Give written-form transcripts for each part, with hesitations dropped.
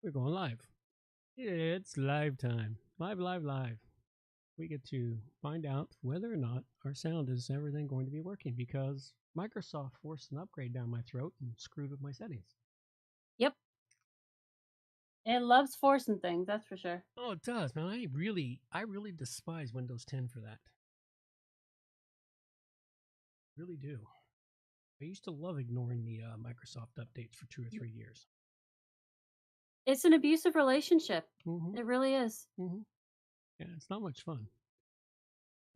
We're going live. It's live time. Live, live, live. We get to find out whether or not our sound is everything going to be working because Microsoft forced an upgrade down my throat and screwed with my settings. Yep. It loves forcing things, that's for sure. Oh, it does, man. I really despise Windows 10 for that. Really do. I used to love ignoring the Microsoft updates for 2 or 3 years. It's an abusive relationship. Mm-hmm. It really is. Mm-hmm. Yeah, it's not much fun.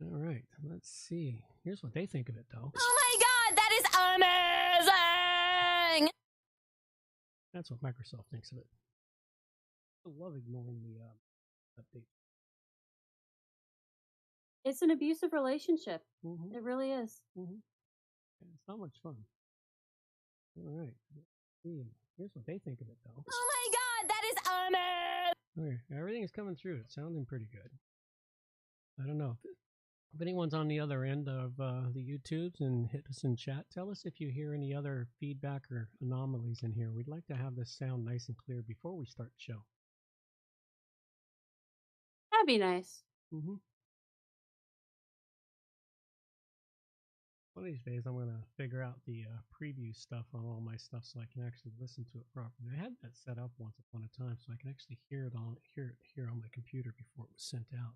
All right, let's see. Here's what they think of it, though. Oh my god, that is amazing! That's what Microsoft thinks of it. I love ignoring the update. It's an abusive relationship. Mm-hmm. It really is. Mm-hmm. Yeah, it's not much fun. All right. Let's see. Here's what they think of it, though. Oh my god, that is amazing! Okay, everything is coming through. It's sounding pretty good. I don't know if anyone's on the other end of the YouTubes and hit us in chat. Tell us if you hear any other feedback or anomalies in here. We'd like to have this sound nice and clear before we start the show. That'd be nice. Mm-hmm. One of these days, I'm going to figure out the preview stuff on all my stuff so I can actually listen to it properly. I had that set up once upon a time so I can actually hear it on my computer before it was sent out.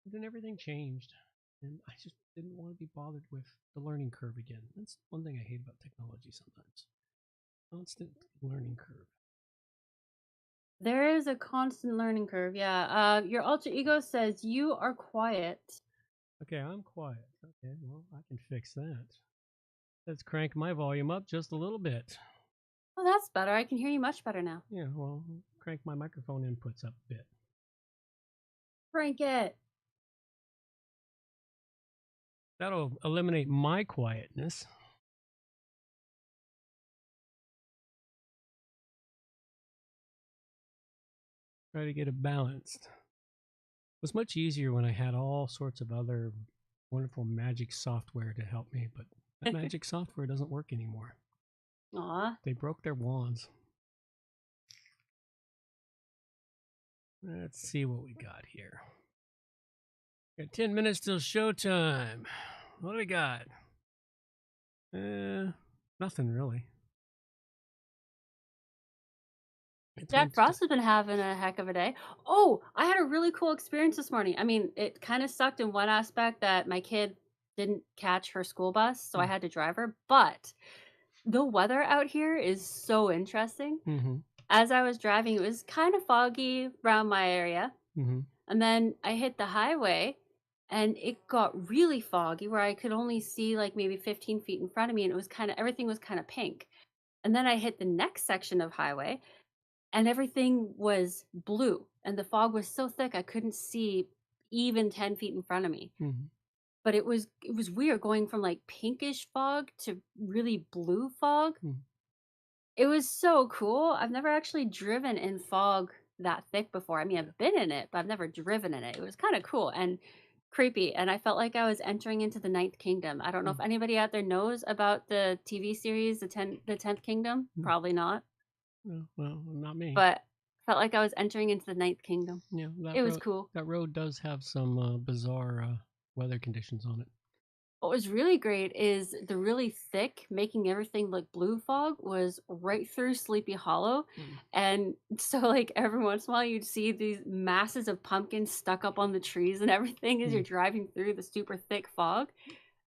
But then everything changed, and I just didn't want to be bothered with the learning curve again. That's one thing I hate about technology sometimes. Constant learning curve. There is a constant learning curve, yeah. Your alter ego says you are quiet. Okay, I'm quiet. Okay, well, I can fix that. Let's crank my volume up just a little bit. Oh, that's better. I can hear you much better now. Yeah, well, crank my microphone inputs up a bit. Crank it. That'll eliminate my quietness. Try to get it balanced. It was much easier when I had all sorts of other wonderful magic software to help me, but that magic software doesn't work anymore. Aw. They broke their wands. Let's see what we got here. Got 10 minutes till showtime. What do we got? Nothing really. Jack Frost has been having a heck of a day. Oh, I had a really cool experience this morning. I mean, it kind of sucked in one aspect that my kid didn't catch her school bus, so I had to drive her. But the weather out here is so interesting. Mm-hmm. As I was driving, it was kind of foggy around my area. Mm-hmm. And then I hit the highway and it got really foggy where I could only see like maybe 15 feet in front of me, and it was everything was kind of pink. And then I hit the next section of highway and everything was blue, and the fog was so thick I couldn't see even 10 feet in front of me. Mm-hmm. But it was weird going from like pinkish fog to really blue fog. Mm-hmm. It was so cool. I've never actually driven in fog that thick before. I mean, I've been in it, but I've never driven in it. It was kind of cool and creepy, and I felt like I was entering into the Ninth Kingdom. I don't know if anybody out there knows about the TV series, the 10th Kingdom. Probably not. Well, not me. But felt like I was entering into the Ninth Kingdom. Yeah, it was cool. That road does have some bizarre weather conditions on it. What was really great is the really thick, making everything look blue fog was right through Sleepy Hollow. And so like every once in a while you'd see these masses of pumpkins stuck up on the trees and everything as you're driving through the super thick fog.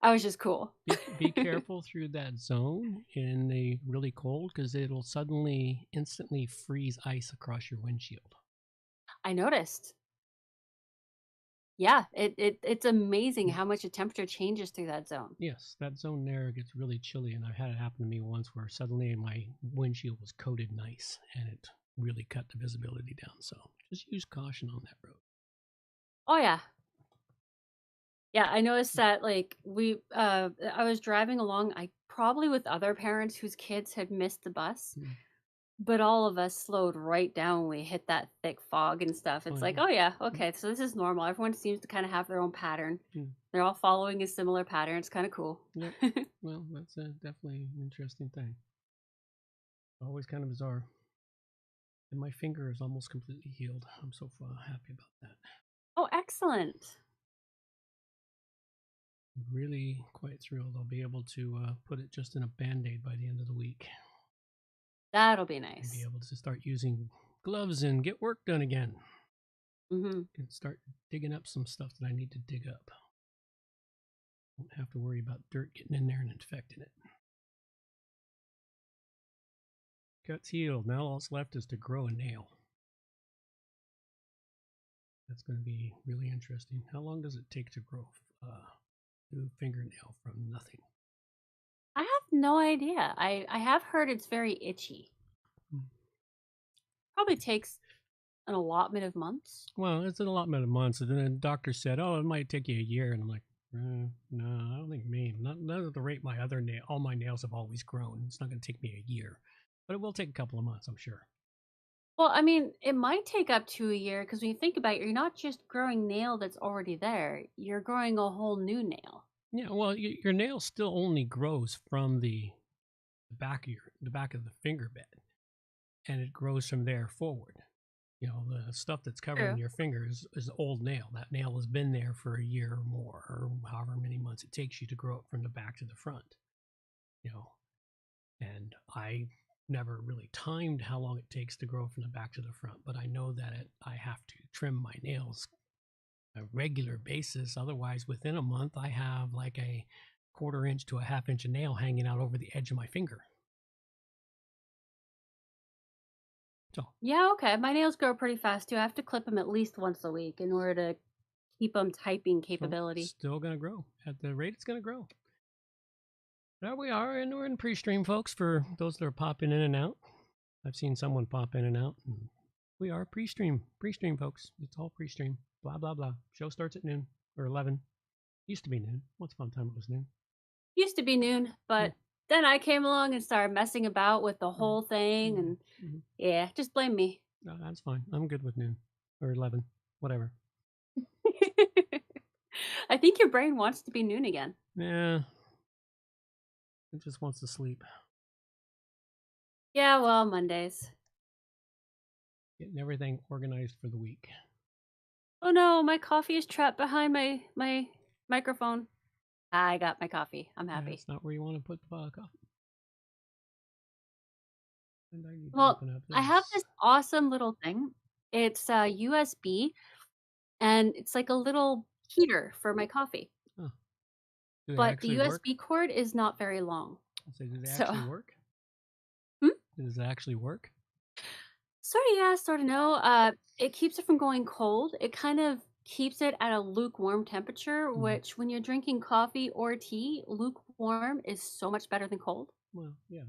I was just cool. Be careful through that zone in the really cold because it'll instantly freeze ice across your windshield. I noticed. Yeah, it's amazing how much the temperature changes through that zone. Yes, that zone there gets really chilly, and I've had it happen to me once where suddenly my windshield was coated in ice, and it really cut the visibility down. So just use caution on that road. Oh yeah. Yeah, I noticed that like I was driving along, I probably with other parents whose kids had missed the bus. But all of us slowed right down when we hit that thick fog and stuff. It's like, oh yeah, okay, so this is normal. Everyone seems to kind of have their own pattern. They're all following a similar pattern. It's kind of cool. Yep. Well, that's definitely an interesting thing. Always kind of bizarre. And my finger is almost completely healed. I'm so happy about that. Oh, excellent. Really quite thrilled. I'll be able to put it just in a Band-Aid by the end of the week. That'll be And nice. be able to start using gloves and get work done again. Mm-hmm. And start digging up some stuff that I need to dig up. Won't have to worry about dirt getting in there and infecting it. Gut's healed. Now all that's left is to grow a nail. That's going to be really interesting. How long does it take to grow a new fingernail from nothing? I have no idea. I have heard it's very itchy. Probably takes an allotment of months. Well, it's an allotment of months. And then the doctor said, "Oh, it might take you a year." And I'm like, no, I don't think not at the rate all my nails have always grown. It's not going to take me a year, but it will take a couple of months, I'm sure. Well, I mean, it might take up to a year because when you think about it, you're not just growing nail that's already there. You're growing a whole new nail. Yeah, well, your nail still only grows from the back of the finger bed, and it grows from there forward. You know, the stuff that's covering True. your finger is old nail. That nail has been there for a year or more, or however many months it takes you to grow it from the back to the front. You know, and I never really timed how long it takes to grow from the back to the front, but I know that I have to trim my nails on a regular basis. Otherwise, within a month, I have like a 1/4 inch to a 1/2 inch of nail hanging out over the edge of my finger. So Yeah, okay. My nails grow pretty fast too. I have to clip them at least once a week in order to keep them typing capability. Still going to grow at the rate it's going to grow. There we are, and we're in pre-stream, folks, for those that are popping in and out. I've seen someone pop in and out, and we are pre-stream, folks. It's all pre-stream, blah, blah, blah. Show starts at noon, or 11. Used to be noon. Once upon a time it was noon. Used to be noon, but then I came along and started messing about with the whole thing, and yeah, just blame me. No, that's fine. I'm good with noon, or 11, whatever. I think your brain wants to be noon again. Yeah. It just wants to sleep. Yeah, well, Mondays. Getting everything organized for the week. Oh no, my coffee is trapped behind my microphone. I got my coffee. I'm happy. That's not where you want to put the coffee. Well, I have this awesome little thing. It's USB, and it's like a little heater for my coffee. Huh. But the USB cord is not very long. So do they actually work? Does it actually work? Sort of yeah, sort of no. It keeps it from going cold. It kind of keeps it at a lukewarm temperature, which when you're drinking coffee or tea, lukewarm is so much better than cold. Well, yeah.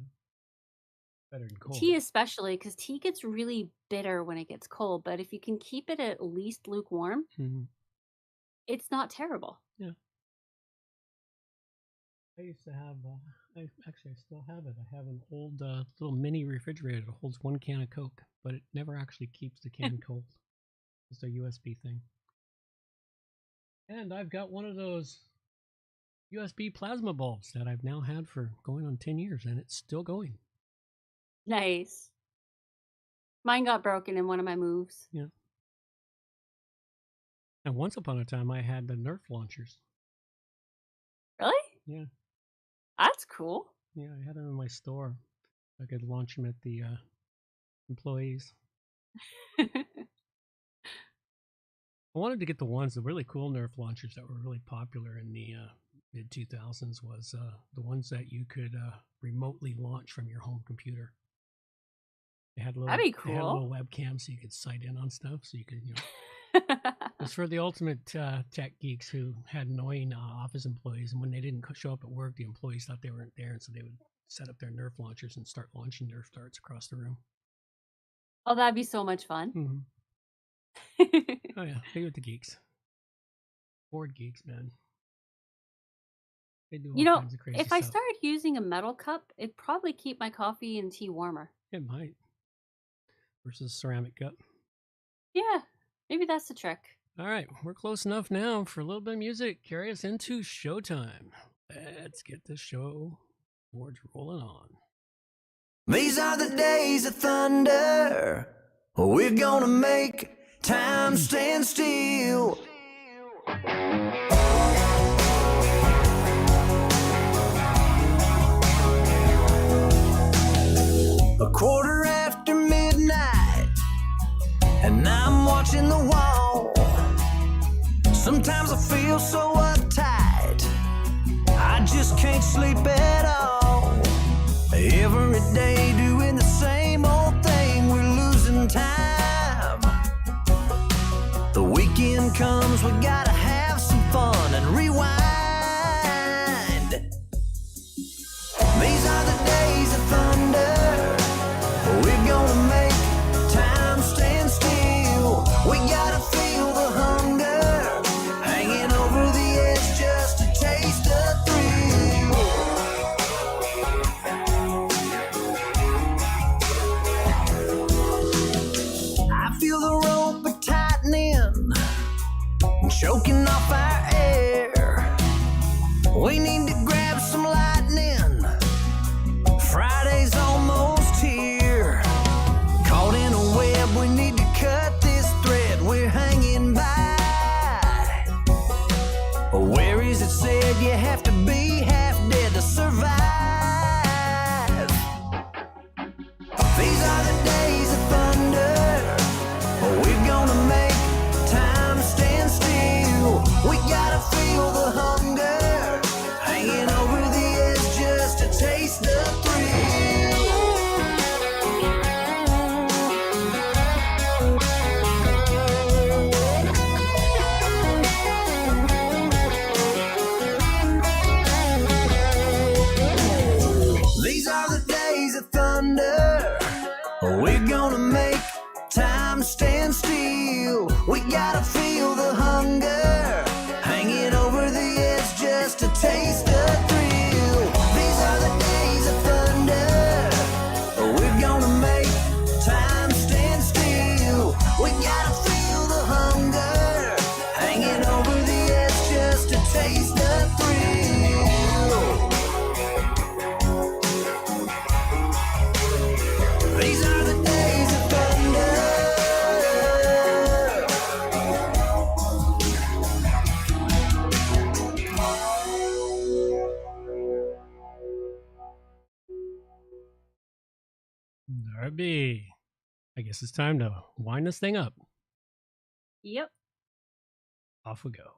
Better than cold. Tea especially, because tea gets really bitter when it gets cold. But if you can keep it at least lukewarm, it's not terrible. Yeah. I used to have, I still have it. I have an old little mini refrigerator that holds 1 can of Coke, but it never actually keeps the can cold. It's a USB thing. And I've got one of those USB plasma bulbs that I've now had for going on 10 years, and it's still going. Nice. Mine got broken in one of my moves. Yeah. And once upon a time, I had the Nerf launchers. Really? Yeah. That's cool. Yeah, I had them in my store. I could launch them at the employees. I wanted to get the really cool Nerf launchers that were really popular in the mid-2000s was the ones that you could remotely launch from your home computer. They had That'd be cool. They had a little webcam so you could sight in on stuff, so you could, It was for the ultimate tech geeks who had annoying office employees, and when they didn't show up at work, the employees thought they weren't there, and so they would set up their Nerf launchers and start launching Nerf darts across the room. Oh, that'd be so much fun. Oh yeah, they with the geeks. Board geeks, man. They do all kinds of crazy if stuff. I started using a metal cup, it'd probably keep my coffee and tea warmer. It might. Versus ceramic cup. Yeah, maybe that's the trick. All right, we're close enough now for a little bit of music. Carry us into showtime. Let's get the show boards rolling on. These are the days of thunder. We're gonna make time stand still. A quarter after midnight, and I'm watching the wall. Sometimes I feel so uptight, I just can't sleep at all. Every day doing the same old thing, we're losing time. The weekend comes, we gotta have some fun and rewind. These are the days of thunder. We're gonna make time stand still. We gotta feel the hunger, hanging over the edge just to taste the thrill. I feel the rope tightening, choking off our air. We need to grab some lightning. Friday's almost here. Caught in a web, we need to cut this thread we're hanging by. Where is it said you have to be half dead to survive? These are the days of thunder. We're gonna make time stand still. We gotta feel the hunger, hanging over the edge just to taste the thrill. These are the days of thunder. We're gonna make time stand still. We gotta feel the hunger, hanging over the edge just to taste the thrill. These are the days of thunder. We're gonna make time stand still. We gotta feel the hunger, hanging over the edge just to taste the thrill. These are the days of thunder. Darby, I guess it's time to wind this thing up. Yep. Off we go.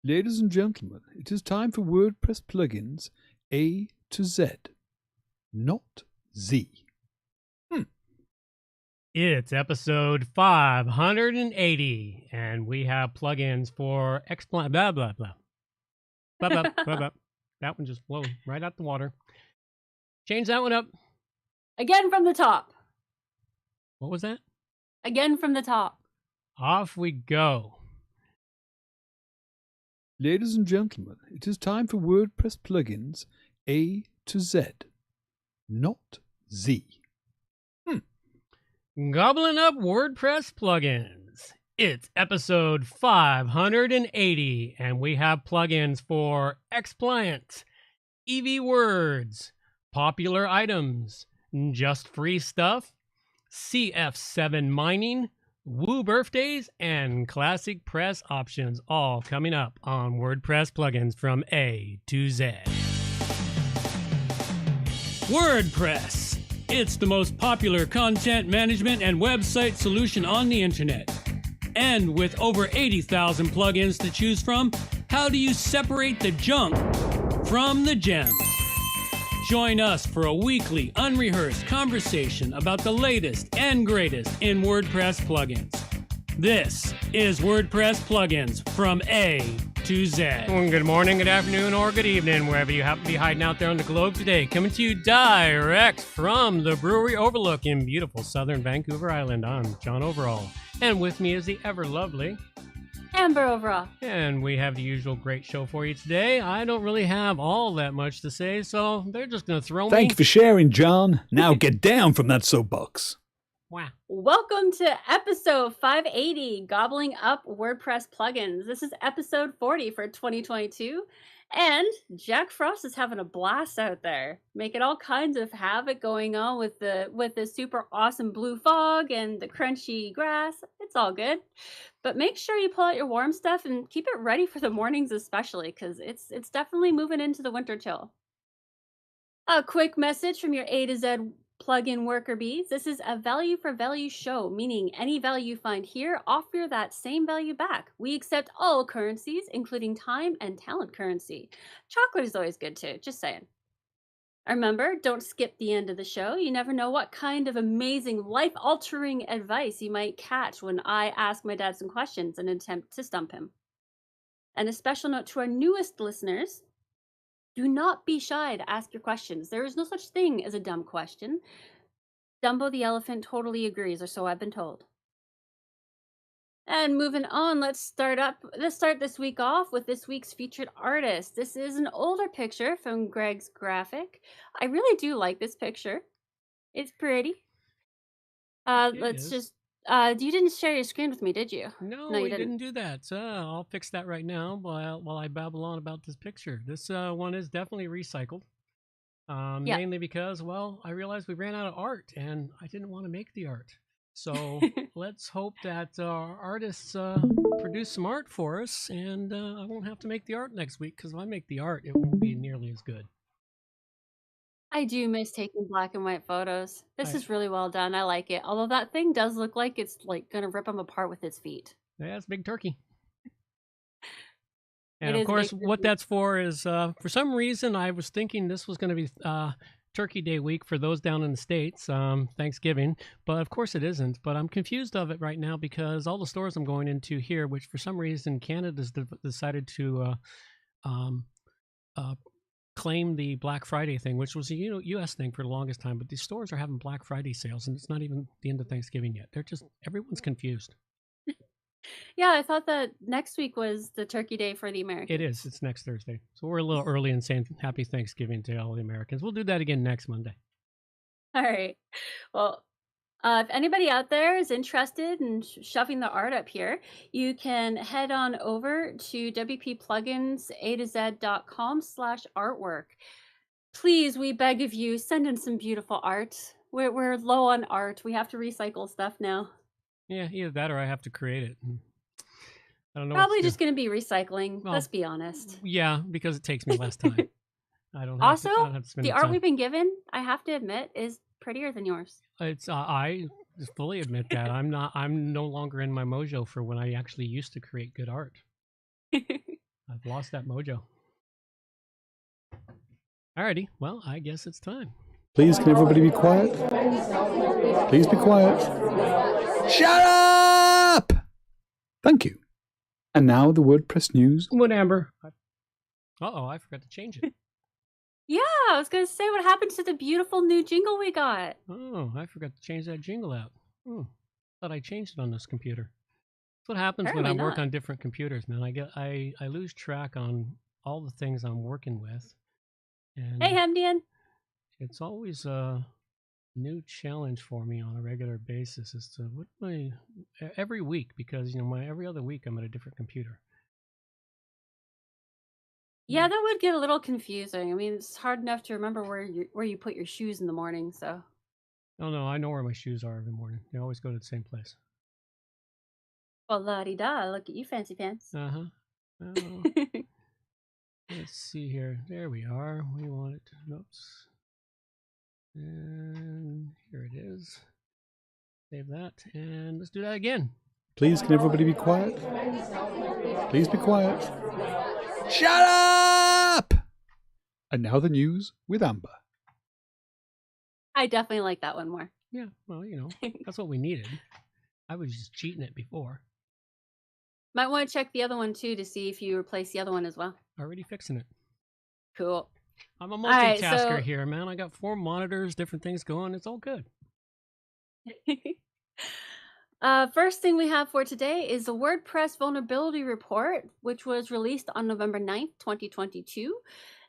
Ladies and gentlemen, it is time for WordPress plugins A to Z, not Z. It's episode 580, and we have plugins for blah, blah, blah. Blah, blah, blah, blah. That one just blew right out the water. Change that one up. Again from the top. What was that? Again from the top. Off we go. Ladies and gentlemen, it is time for WordPress plugins A to Z, not Z. Gobbling up WordPress plugins. It's episode 580, and we have plugins for Xpliant, EV Words, Popular Items, Just Free Stuff, CF7 Mining, Woo Birthdays, and Classic Press Options, all coming up on WordPress plugins from A to Z. WordPress. It's the most popular content management and website solution on the internet. And with over 80,000 plugins to choose from, how do you separate the junk from the gems? Join us for a weekly, unrehearsed conversation about the latest and greatest in WordPress plugins. This is WordPress plugins from A to Z. Well, good morning, good afternoon, or good evening, wherever you happen to be hiding out there on the globe today. Coming to you direct from the Brewery Overlook in beautiful southern Vancouver Island. I'm John Overall, and with me is the ever lovely Amber overall. And we have the usual great show for you today. I don't really have all that much to say, so they're just going to throw me. Thank you for sharing, John. Now get down from that soapbox. Wow. Welcome to episode 580, Gobbling Up WordPress Plugins. This is episode 40 for 2022, and Jack Frost is having a blast out there, making all kinds of havoc going on with the super awesome blue fog and the crunchy grass. It's all good, but make sure you pull out your warm stuff and keep it ready for the mornings, especially because it's definitely moving into the winter chill. A quick message from your A to Z plugin worker bees. This is a value for value show, meaning any value you find here, offer that same value back. We accept all currencies, including time and talent currency. Chocolate is always good too, just saying. Remember, don't skip the end of the show. You never know what kind of amazing, life-altering advice you might catch when I ask my dad some questions and attempt to stump him. And a special note to our newest listeners, do not be shy to ask your questions. There is no such thing as a dumb question. Dumbo the elephant totally agrees, or so I've been told. And moving on, let's start this week off with this week's featured artist. This is an older picture from Greg's graphic. I really do like this picture. It's pretty. You didn't share your screen with me, did you? No, we didn't do that. I'll fix that right now while I babble on about this picture. This one is definitely recycled. Mainly because, well, I realized we ran out of art and I didn't want to make the art. So let's hope that our artists produce some art for us, and I won't have to make the art next week, because if I make the art, it won't be nearly as good. I do miss taking black and white photos. This is really well done. I like it. Although that thing does look like it's like going to rip him apart with its feet. Yeah, it's Big Turkey. And of course, what that's for is, for some reason, I was thinking this was going to be Turkey Day week for those down in the States, Thanksgiving. But of course it isn't. But I'm confused of it right now because all the stores I'm going into here, which for some reason Canada's decided to claim the Black Friday thing, which was a U.S. thing for the longest time. But these stores are having Black Friday sales, and it's not even the end of Thanksgiving yet. Everyone's confused. Yeah, I thought that next week was the Turkey Day for the Americans. It is. It's next Thursday. So we're a little early in saying Happy Thanksgiving to all the Americans. We'll do that again next Monday. All right. Well, if anybody out there is interested in shoving the art up here, you can head on over to wppluginsa2z.com/artwork. Please, we beg of you, send in some beautiful art. We're low on art. We have to recycle stuff now. Yeah, either that or I have to create it. I don't know. Probably just going to be recycling. Well, let's be honest. Yeah, because it takes me less time. I don't have to spend the art we've been given, I have to admit, is prettier than yours. It's I fully admit that. I'm no longer in my mojo for when I actually used to create good art. I've lost that mojo. Alrighty, well, I guess it's time. Please, can everybody be quiet? Please be quiet. Shut up! Thank you. And now the WordPress news. What, Amber? Uh-oh, I forgot to change it. Yeah, I was going to say, what happened to the beautiful new jingle we got? Oh, I forgot to change that jingle out. Thought I changed it on this computer. That's what happens when I work on different computers, man. I lose track on all the things I'm working with. And hey, Hemdian. It's always a new challenge for me on a regular basis as to every week, because every other week I'm at a different computer. Yeah, that would get a little confusing. I mean, it's hard enough to remember where you put your shoes in the morning, so. Oh no, I know where my shoes are every morning. They always go to the same place. Well, la-di-da, look at you, fancy pants. Uh-huh. Oh. Let's see here. There we are. We want it. Oops. And here it is. Save that, and let's do that again. Please, can everybody be quiet? Please be quiet. Shut up! And now the news with Amber. I definitely like that one more. Yeah, well, that's what we needed. I was just cheating it before. Might want to check the other one too to see if you replace the other one as well. Already fixing it. Cool. I'm a multitasker here, man. I got 4 monitors, different things going. It's all good. First thing we have for today is the WordPress vulnerability report, which was released on November 9th, 2022.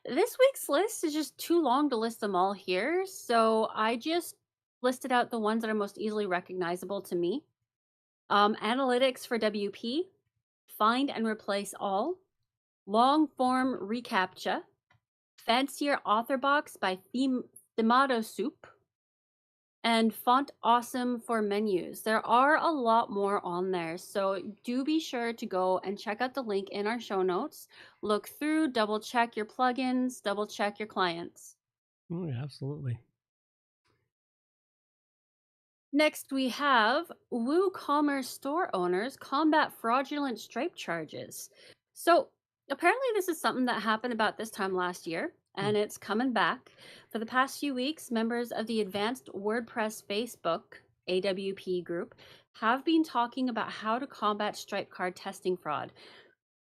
This week's list is just too long to list them all here, so I just listed out the ones that are most easily recognizable to me. Analytics for WP, find and replace all, long form reCAPTCHA, fancier author box by Themato Soup, and Font Awesome for menus. There are a lot more on there, so do be sure to go and check out the link in our show notes. Look through, double check your plugins, double check your clients. Oh, yeah, absolutely. Next, we have WooCommerce store owners combat fraudulent Stripe charges. So apparently this is something that happened about this time last year, and it's coming back. For the past few weeks, members of the Advanced WordPress Facebook AWP group have been talking about how to combat Stripe card testing fraud.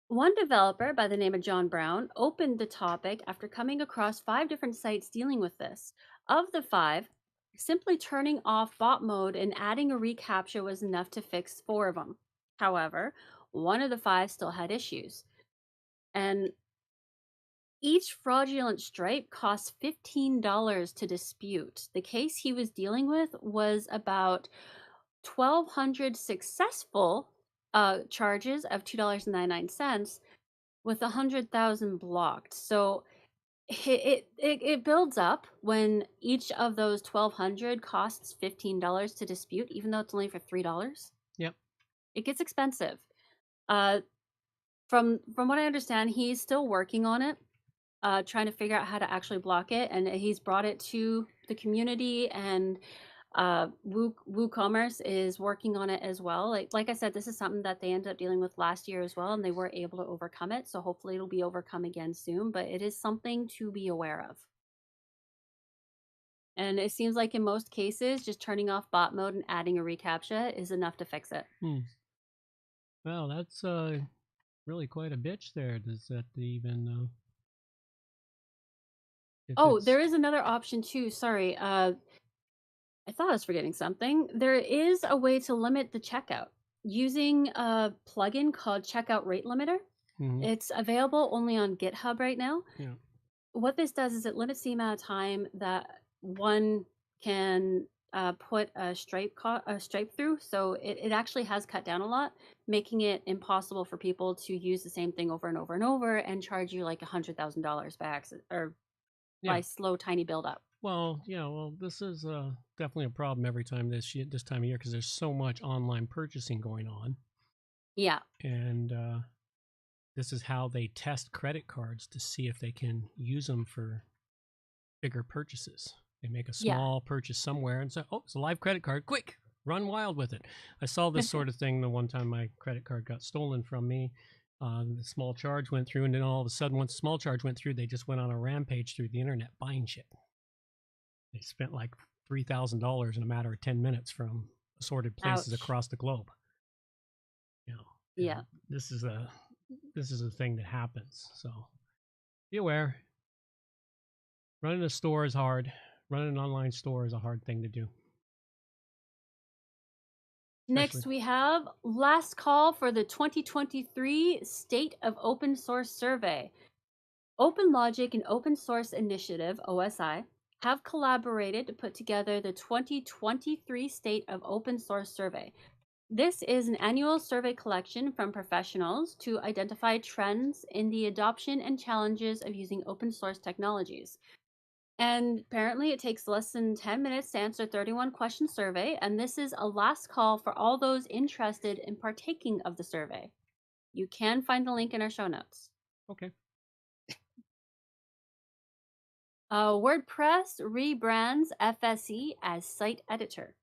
One developer by the name of John Brown opened the topic after coming across 5 different sites dealing with this. Of the 5, simply turning off bot mode and adding a reCAPTCHA was enough to fix 4 of them. However, one of the 5 still had issues. And each fraudulent Stripe costs $15 to dispute. The case he was dealing with was about 1,200 successful charges of $2.99 with 100,000 blocked. So it builds up when each of those 1,200 costs $15 to dispute, even though it's only for $3. Yep. It gets expensive. From what I understand, he's still working on it, trying to figure out how to actually block it, and he's brought it to the community, and WooCommerce is working on it as well. Like I said, this is something that they ended up dealing with last year as well, and they were able to overcome it. So hopefully it'll be overcome again soon, but it is something to be aware of. And it seems like in most cases, just turning off bot mode and adding a reCAPTCHA is enough to fix it. Well, that's really quite a bitch there. Does that even... Oh, there is another option too. Sorry. I thought I was forgetting something. There is a way to limit the checkout using a plugin called Checkout Rate Limiter. It's available only on GitHub right now. Yeah. What this does is it limits the amount of time that one can put a stripe through. So it actually has cut down a lot, making it impossible for people to use the same thing over and over and over and charge you like $100,000 by accident or by slow, tiny build-up. Well, yeah, this is definitely a problem every time this time of year because there's so much online purchasing going on. Yeah. And this is how they test credit cards to see if they can use them for bigger purchases. They make a small purchase somewhere and say, oh, it's a live credit card. Quick, run wild with it. I saw this sort of thing the one time my credit card got stolen from me. The small charge went through, and then all of a sudden, once the small charge went through, they just went on a rampage through the internet buying shit. They spent like $3,000 in a matter of 10 minutes from assorted places across the globe. You know, yeah. This is a thing that happens. So be aware. Running a store is hard. Running an online store is a hard thing to do. Next, we have last call for the 2023 State of Open Source Survey. OpenLogic and Open Source Initiative, OSI, have collaborated to put together the 2023 State of Open Source Survey. This is an annual survey collection from professionals to identify trends in the adoption and challenges of using open source technologies. And apparently it takes less than 10 minutes to answer 31 question survey, and this is a last call for all those interested in partaking of the survey. You can find the link in our show notes. Okay. WordPress rebrands FSE as site editor.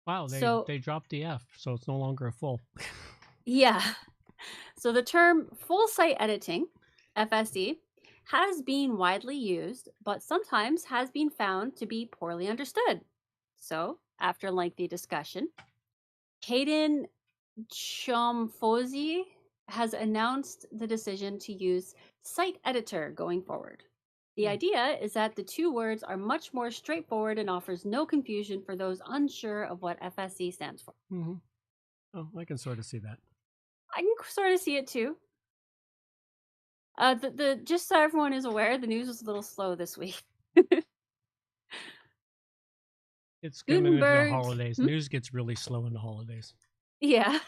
Wow, they dropped the F, so it's no longer a full. Yeah. So the term full site editing, FSE, has been widely used, but sometimes has been found to be poorly understood. So, after lengthy discussion, Hayden Chomfozy has announced the decision to use site editor going forward. The idea is that the two words are much more straightforward and offers no confusion for those unsure of what FSE stands for. Oh, I can sort of see that. I can sort of see it too. Just so everyone is aware, the news was a little slow this week. It's coming into the Gutenberg's holidays. News gets really slow in the holidays. yeah.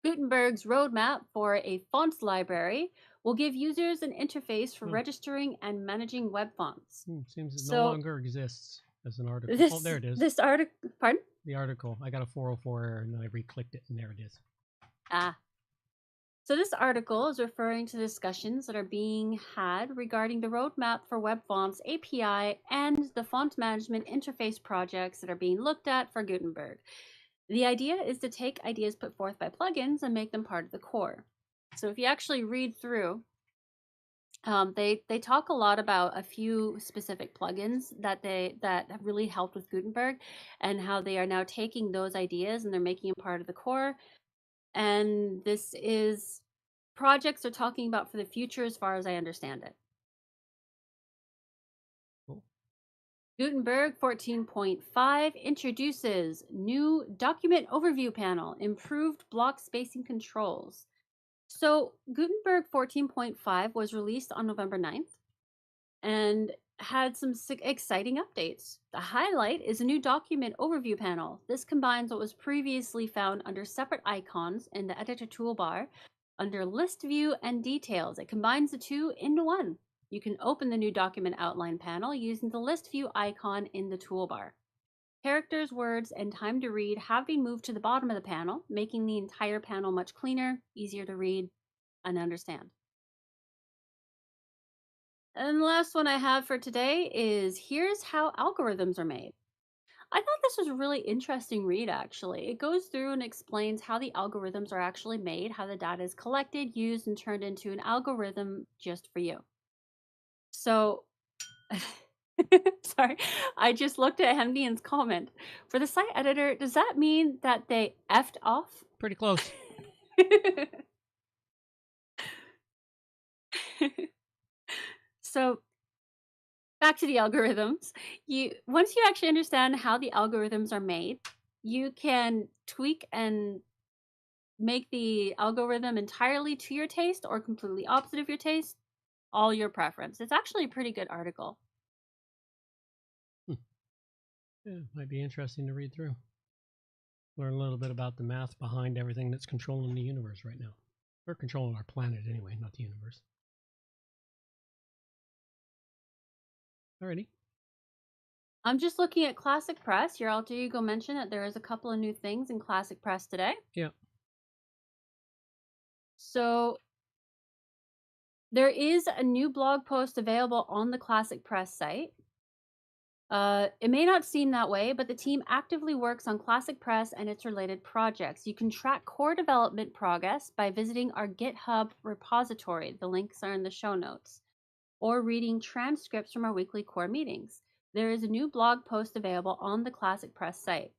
Gutenberg's roadmap for a fonts library will give users an interface for registering and managing web fonts. Seems it So- no longer exists as an article. This, Oh, there it is. This article, pardon? The article. I got a 404 error and then I re-clicked it and there it is. Ah. So this article is referring to discussions that are being had regarding the roadmap for web fonts API and the font management interface projects that are being looked at for Gutenberg. The idea is to take ideas put forth by plugins and make them part of the core. So if you actually read through, they talk a lot about a few specific plugins that have really helped with Gutenberg and how they are now taking those ideas and they're making them part of the core. And this is projects they're talking about for the future as far as I understand it. Cool. Gutenberg 14.5 introduces new document overview panel, improved block spacing controls. So Gutenberg 14.5 was released on November 9th and had some exciting updates. The highlight is a new document overview panel. This combines what was previously found under separate icons in the editor toolbar under list view and details. It combines the two into one. You can open the new document outline panel using the list view icon in the toolbar. Characters, words, and time to read have been moved to the bottom of the panel, making the entire panel much cleaner, easier to read and understand. And the last one I have for today is here's how algorithms are made. I thought this was a really interesting read, actually. It goes through and explains how the algorithms are actually made, how the data is collected, used, and turned into an algorithm just for you. So, sorry, I just looked at Hemdian's comment. For the site editor, does that mean that they effed off? Pretty close. So, back to the algorithms. Once you actually understand how the algorithms are made, you can tweak and make the algorithm entirely to your taste or completely opposite of your taste, all your preference. It's actually a pretty good article. Yeah, might be interesting to read through. Learn a little bit about the math behind everything that's controlling the universe right now. We're controlling our planet anyway, not the universe. Alrighty. I'm just looking at Classic Press. Your alter ego mentioned that there is a couple of new things in Classic Press today. Yeah. So there is a new blog post available on the Classic Press site. It may not seem that way, but the team actively works on Classic Press and its related projects. You can track core development progress by visiting our GitHub repository. The links are in the show notes. Or reading transcripts from our weekly core meetings. There is a new blog post available on the Classic Press site.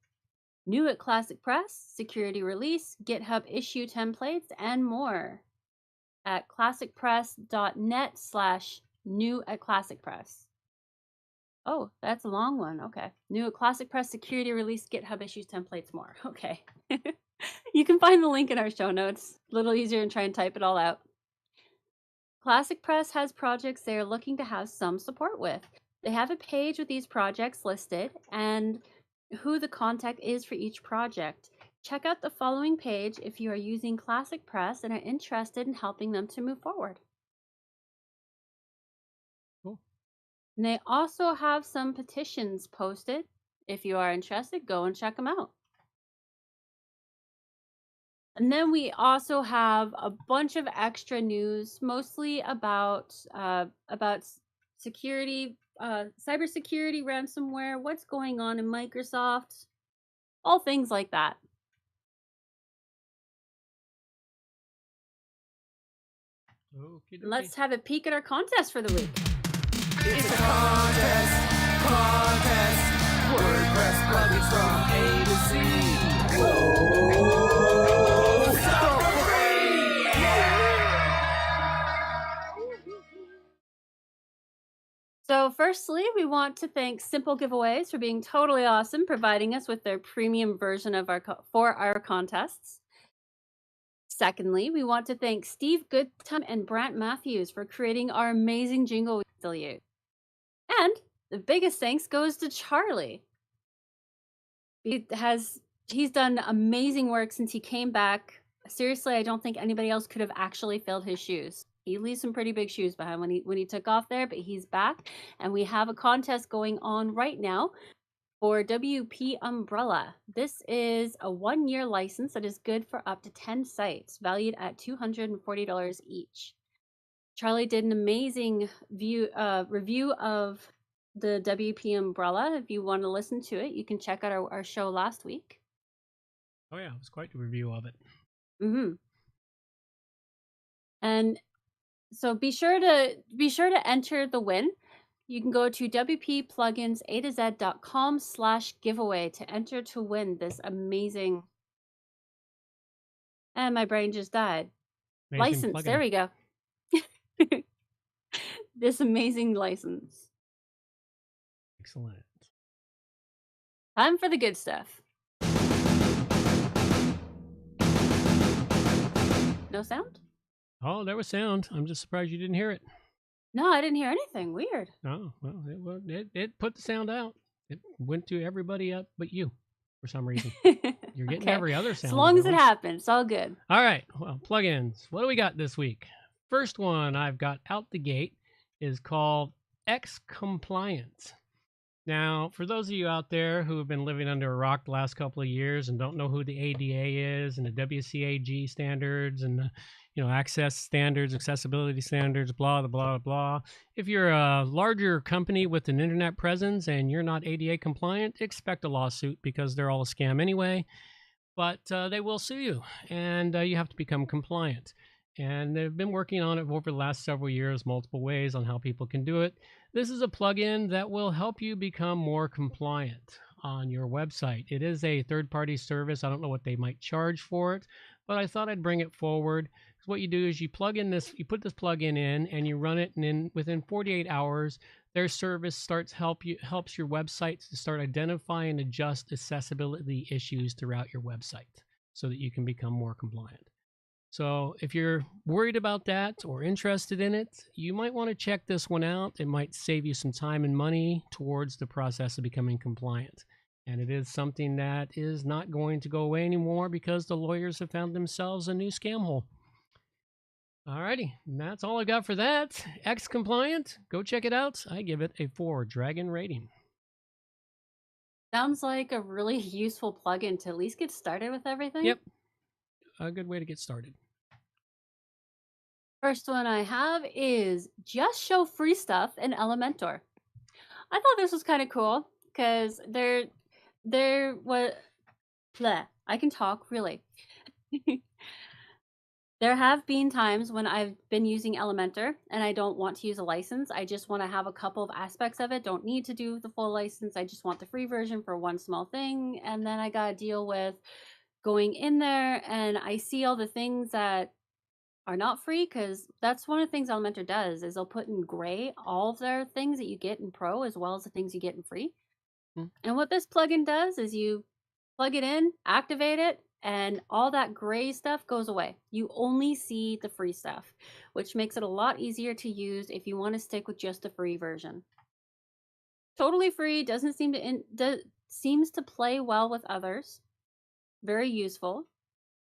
New at Classic Press, security release, GitHub issue templates, and more at classicpress.net/new at Classic Press. Oh, that's a long one. Okay. New at Classic Press, security release, GitHub issues, templates, more. Okay. You can find the link in our show notes. A little easier and try and type it all out. Classic Press has projects they are looking to have some support with. They have a page with these projects listed and who the contact is for each project. Check out the following page if you are using Classic Press and are interested in helping them to move forward. Cool. And they also have some petitions posted. If you are interested, go and check them out. And then we also have a bunch of extra news, mostly about security, cybersecurity, ransomware, what's going on in Microsoft, all things like that. Okay. Let's have a peek at our contest for the week. It's a contest. WordPress plugins from A to Z. Start for free! So firstly, we want to thank Simple Giveaways for being totally awesome, providing us with their premium version of for our contests. Secondly, we want to thank Steve Goodtime and Brant Matthews for creating our amazing jingle we still use. And the biggest thanks goes to Charlie. He's done amazing work since he came back. Seriously, I don't think anybody else could have actually filled his shoes. He leaves some pretty big shoes behind when he took off there, but he's back, and we have a contest going on right now for WP Umbrella. This is a 1-year license that is good for up to 10 sites, valued at $240 each. Charlie did an amazing review of the WP Umbrella. If you want to listen to it, you can check out our show last week. Oh yeah, it was quite a review of it. And so be sure to enter the win. You can go to wppluginsa2z.com/giveaway to enter to win this amazing. And my brain just died. Amazing License. plugin. There we go. This amazing license. Excellent. Time for the good stuff. No sound? Oh, there was sound. I'm just surprised you didn't hear it. No, I didn't hear anything. Weird. Oh, well, it put the sound out. It went to everybody up but you for some reason. You're getting Okay. every other sound. As long as it ability. happens, it's all good. All right. Well, plugins. What do we got this week? First one I've got out the gate is called X Compliant. Now, for those of you out there who have been living under a rock the last couple of years and don't know who the ADA is and the WCAG standards and the, access standards, accessibility standards, blah, blah, blah, blah. If you're a larger company with an internet presence and you're not ADA compliant, expect a lawsuit because they're all a scam anyway. But they will sue you, and you have to become compliant. And they've been working on it over the last several years, multiple ways on how people can do it. This is a plugin that will help you become more compliant on your website. It is a third-party service. I don't know what they might charge for it, but I thought I'd bring it forward. What you do is you put this plugin in, and you run it, and then within 48 hours, their service helps your website to start identify and adjust accessibility issues throughout your website so that you can become more compliant. So if you're worried about that or interested in it, you might want to check this one out. It might save you some time and money towards the process of becoming compliant. And it is something that is not going to go away anymore because the lawyers have found themselves a new scam hole. Alrighty, that's all I got for that. X Compliant, go check it out. I give it a 4 dragon rating. Sounds like a really useful plugin to at least get started with everything. Yep, a good way to get started. First one I have is Just Show Free Stuff in Elementor. I thought this was kind of cool because there was, I can talk really. There have been times when I've been using Elementor and I don't want to use a license. I just want to have a couple of aspects of it. Don't need to do the full license. I just want the free version for one small thing. And then I got to deal with going in there and I see all the things that are not free, because that's one of the things Elementor does is they'll put in gray all of their things that you get in Pro as well as the things you get in free. And what this plugin does is you plug it in, activate it, and all that gray stuff goes away. You only see the free stuff, which makes it a lot easier to use if you want to stick with just the free version. Totally free, doesn't seem to seems to play well with others. Very useful.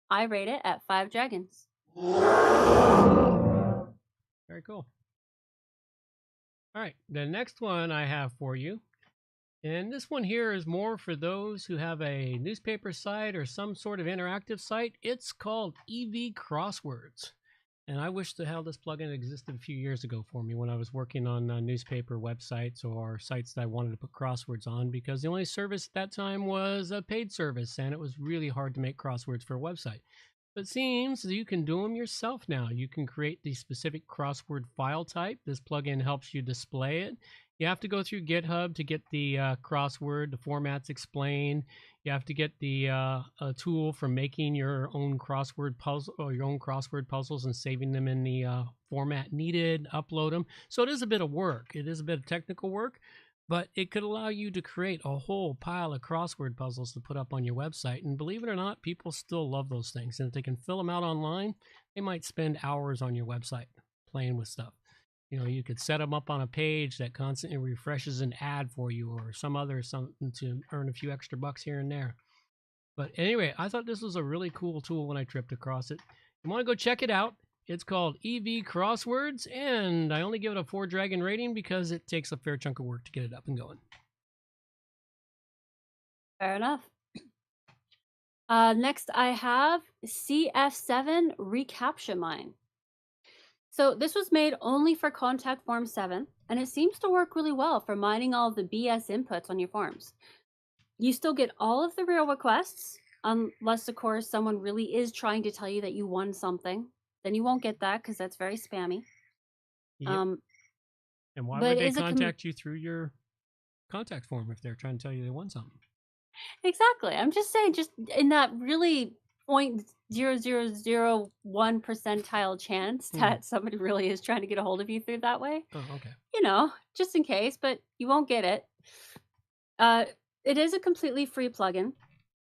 I rate it at 5 dragons. Very cool. All right, the next one I have for you, and this one here is more for those who have a newspaper site or some sort of interactive site. It's called EV Crosswords. And I wish the hell this plugin existed a few years ago for me when I was working on newspaper websites or sites that I wanted to put crosswords on, because the only service at that time was a paid service, and it was really hard to make crosswords for a website. But it seems that you can do them yourself now. You can create the specific crossword file type. This plugin helps you display it. You have to go through GitHub to get the crossword, the formats explained. You have to get the a tool for making your own crossword puzzle or your own crossword puzzles and saving them in the format needed, upload them. So it is a bit of work. It is a bit of technical work, but it could allow you to create a whole pile of crossword puzzles to put up on your website. And believe it or not, people still love those things. And if they can fill them out online, they might spend hours on your website playing with stuff. You could set them up on a page that constantly refreshes an ad for you or something to earn a few extra bucks here and there. But anyway, I thought this was a really cool tool when I tripped across it. You want to go check it out. It's called EV Crosswords, and I only give it a 4 dragon rating because it takes a fair chunk of work to get it up and going. Fair enough. Next, I have CF7 Recaptcha Mine. So this was made only for Contact Form 7, and it seems to work really well for mining all of the BS inputs on your forms. You still get all of the real requests, unless, of course, someone really is trying to tell you that you won something. Then you won't get that because that's very spammy. Yep. And why but would they is it contact you through your contact form if they're trying to tell you they won something? Exactly. I'm just saying, just in that really 0.0001 percentile chance that somebody really is trying to get a hold of you through that way. Oh, okay. Just in case, but you won't get it. It is a completely free plugin,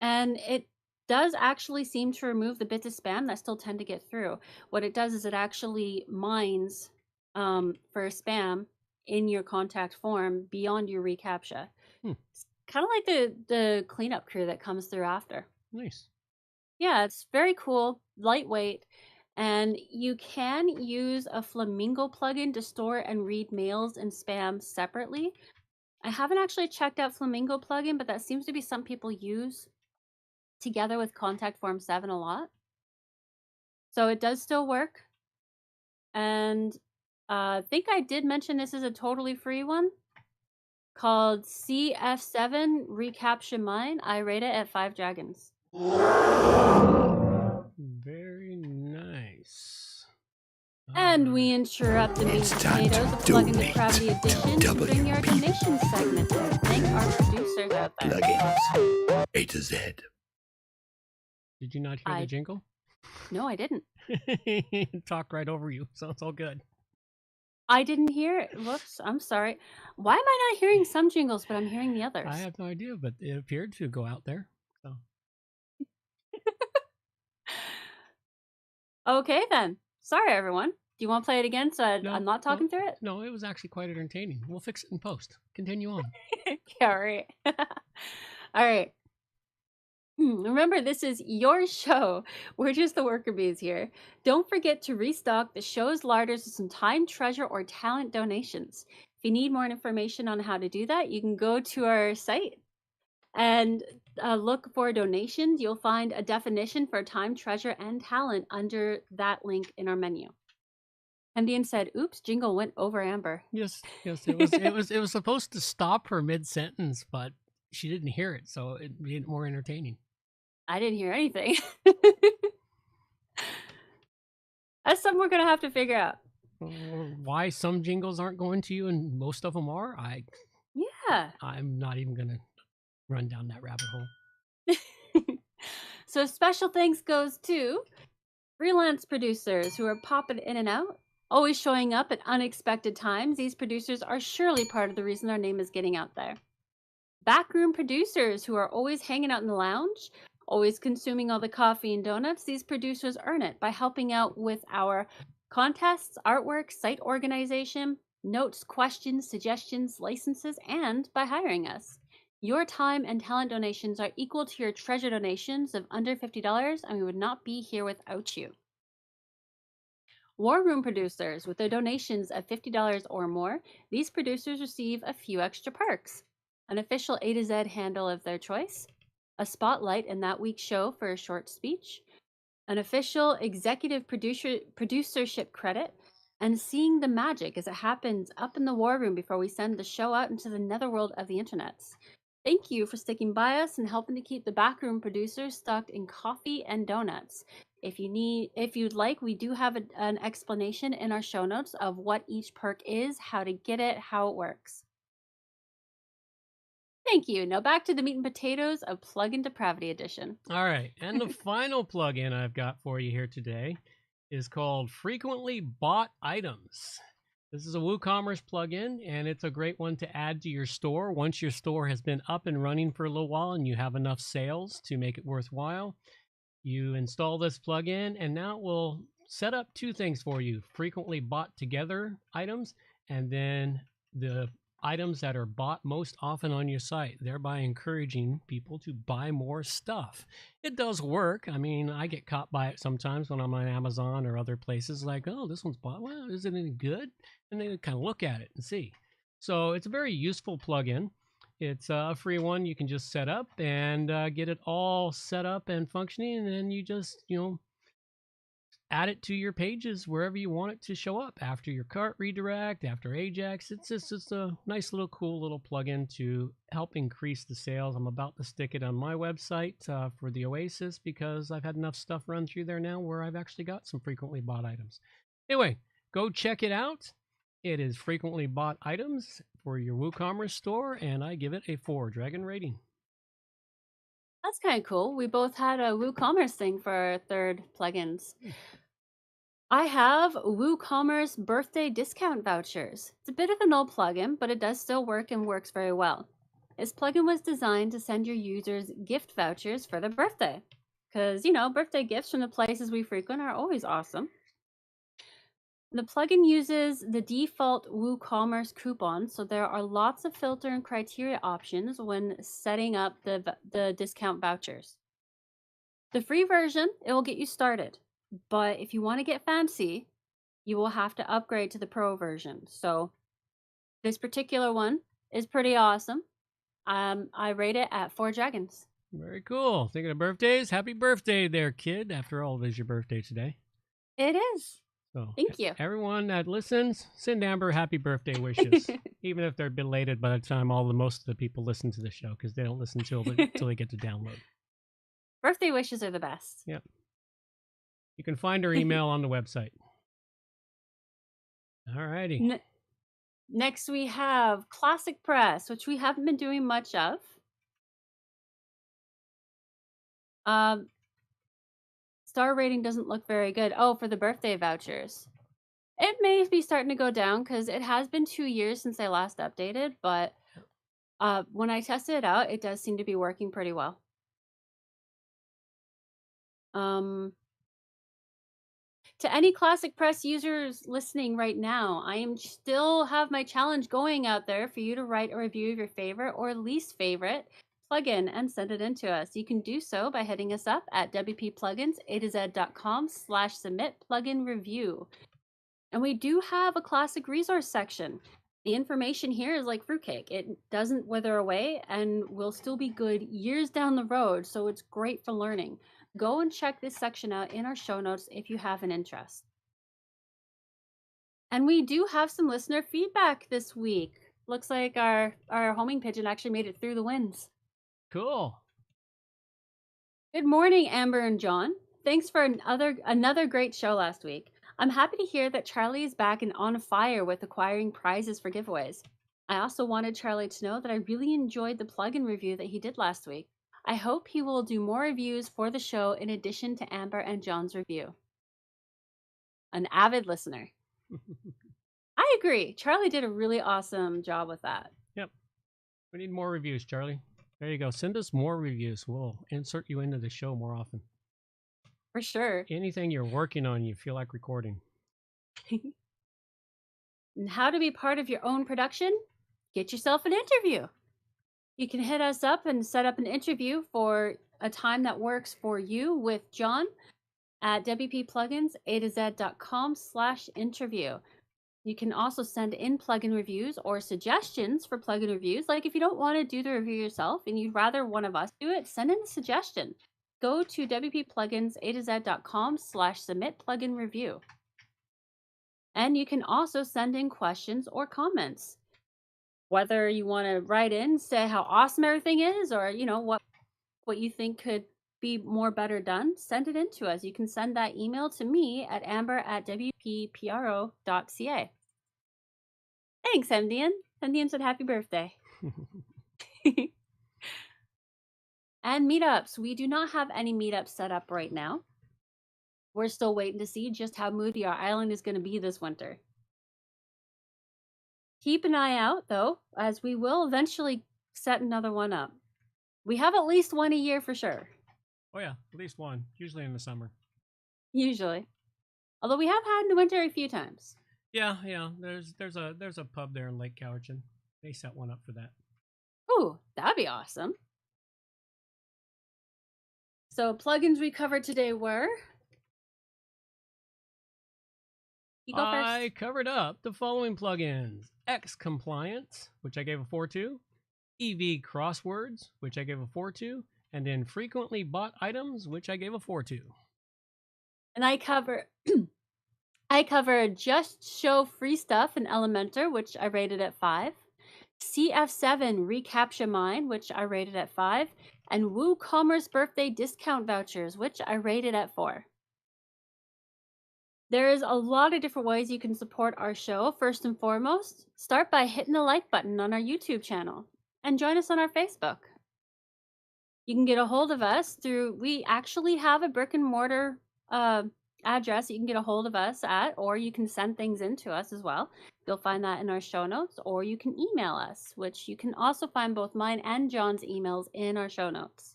and it does actually seem to remove the bits of spam that still tend to get through. What it does is it actually mines for spam in your contact form beyond your reCAPTCHA. It's kind of like the cleanup crew that comes through after. Nice. Yeah, it's very cool, lightweight, and you can use a Flamingo plugin to store and read mails and spam separately. I haven't actually checked out Flamingo plugin, but that seems to be something people use together with Contact Form 7 a lot. So it does still work. And I think I did mention this is a totally free one called CF7 Recaptcha Mine. I rate it at 5 dragons. Very nice. And we interrupt the meat and potatoes of Plug into Gravity Edition to bring you our donation segment and thank our producers out there. Plugins. A to Z. Did you not hear the jingle? No, I didn't. Talked right over you, so it's all good. I didn't hear it. Whoops, I'm sorry. Why am I not hearing some jingles, but I'm hearing the others? I have no idea, but it appeared to go out there. So. Okay, then. Sorry, everyone. Do you want to play it again so I'm not talking through it? No, it was actually quite entertaining. We'll fix it in post. Continue on. Yeah, all right. All right. Remember, this is your show. We're just the worker bees here. Don't forget to restock the show's larders with some time, treasure, or talent donations. If you need more information on how to do that, you can go to our site and look for donations. You'll find a definition for time, treasure, and talent under that link in our menu. Andean said, "Oops, jingle went over Amber." Yes, it was supposed to stop her mid-sentence, but she didn't hear it, so it made it more entertaining. I didn't hear anything. That's something we're gonna have to figure out. Why some jingles aren't going to you and most of them are? I'm not even gonna run down that rabbit hole. So special thanks goes to freelance producers who are popping in and out, always showing up at unexpected times. These producers are surely part of the reason our name is getting out there. Backroom producers who are always hanging out in the lounge, always consuming all the coffee and donuts. These producers earn it by helping out with our contests, artwork, site organization, notes, questions, suggestions, licenses, and by hiring us. Your time and talent donations are equal to your treasure donations of under $50, and we would not be here without you. War Room producers, with their donations of $50 or more, these producers receive a few extra perks. An official A to Z handle of their choice, a spotlight in that week's show for a short speech, an official executive producership credit, and seeing the magic as it happens up in the war room before we send the show out into the netherworld of the internets. Thank you for sticking by us and helping to keep the backroom producers stocked in coffee and donuts. If you'd like, we do have an explanation in our show notes of what each perk is, how to get it, how it works. Thank you. Now back to the meat and potatoes of Plugin Depravity Edition. All right. And the final plugin I've got for you here today is called Frequently Bought Items. This is a WooCommerce plugin, and it's a great one to add to your store. Once your store has been up and running for a little while and you have enough sales to make it worthwhile, you install this plugin, and now it will set up two things for you: frequently bought together items, and then the items that are bought most often on your site, thereby encouraging people to buy more stuff. It does work. I mean, I get caught by it sometimes when I'm on Amazon or other places, like, oh, this one's bought. Well, is it any good? And then kind of look at it and see. So it's a very useful plugin. It's a free one. You can just set up and get it all set up and functioning, and then you just, add it to your pages wherever you want it to show up, after your cart redirect, after Ajax. It's just a nice little cool little plugin to help increase the sales. I'm about to stick it on my website for the Oasis, because I've had enough stuff run through there now where I've actually got some frequently bought items. Anyway, go check it out. It is frequently bought items for your WooCommerce store, and I give it a 4 dragon rating. That's kind of cool. We both had a WooCommerce thing for our third plugins. I have WooCommerce birthday discount vouchers. It's a bit of an old plugin, but it does still work and works very well. This plugin was designed to send your users gift vouchers for their birthday. Because, birthday gifts from the places we frequent are always awesome. The plugin uses the default WooCommerce coupon, so there are lots of filter and criteria options when setting up the discount vouchers. The free version, it will get you started, but if you want to get fancy, you will have to upgrade to the pro version. So this particular one is pretty awesome. I rate it at 4 dragons. Very cool. Thinking of birthdays? Happy birthday there, kid. After all, it is your birthday today. It is. So, thank you. Everyone that listens, send Amber happy birthday wishes, even if they're belated by the time most of the people listen to the show, because they don't listen till they get to download. Birthday wishes are the best. Yep. You can find her email on the website. All righty. Next, we have Classic Press, which we haven't been doing much of. Star rating doesn't look very good. Oh, for the birthday vouchers. It may be starting to go down because it has been 2 years since I last updated, but when I tested it out, it does seem to be working pretty well. To any Classic Press users listening right now, I am still have my challenge going out there for you to write a review of your favorite or least favorite plugin and send it in to us. You can do so by hitting us up at wpplugins.com/submit plugin review. And we do have a classic resource section. The information here is like fruitcake. It doesn't wither away and will still be good years down the road, so it's great for learning. Go and check this section out in our show notes if you have an interest. And we do have some listener feedback this week. Looks like our homing pigeon actually made it through the winds. Cool. Good morning, Amber and John. Thanks for another great show last week. I'm happy to hear that Charlie is back and on fire with acquiring prizes for giveaways. I also wanted Charlie to know that I really enjoyed the plugin review that he did last week. I hope he will do more reviews for the show in addition to Amber and John's review. An avid listener. I agree. Charlie did a really awesome job with that. Yep. We need more reviews, Charlie. There you go. Send us more reviews. We'll insert you into the show more often. For sure. Anything you're working on, you feel like recording. And how to be part of your own production? Get yourself an interview. You can hit us up and set up an interview for a time that works for you with John at wpplugins.com/interview. You can also send in plugin reviews or suggestions for plugin reviews. Like if you don't want to do the review yourself and you'd rather one of us do it, send in a suggestion. Go to wpplugins.com/submit plugin review. And you can also send in questions or comments. Whether you want to write in, say how awesome everything is, or what you think could be better done, send it in to us. You can send that email to me at amber@wppro.ca. Thanks, Endian. Endian said happy birthday. And meetups. We do not have any meetups set up right now. We're still waiting to see just how moody our island is going to be this winter. Keep an eye out, though, as we will eventually set another one up. We have at least one a year for sure. Oh, yeah. At least one. Usually in the summer. Usually. Although we have had New Winter a few times. Yeah. There's a pub there in Lake Cowichan. They set one up for that. Ooh, that'd be awesome. So plugins we covered today were. You go first. I covered up the following plugins: X Compliance, which I gave a 4.2, EV Crosswords, which I gave a 4.2, and then Frequently Bought Items, which I gave a 4.2. And I covered Just Show Free Stuff in Elementor, which I rated at 5. CF7 Recaptcha Mine, which I rated at 5. And WooCommerce Birthday Discount Vouchers, which I rated at 4. There's a lot of different ways you can support our show. First and foremost, start by hitting the like button on our YouTube channel and join us on our Facebook. You can get a hold of us through, we actually have a brick and mortar address you can get a hold of us at, or you can send things in to us as well. You'll find that in our show notes, or you can email us, which you can also find both mine and John's emails in our show notes.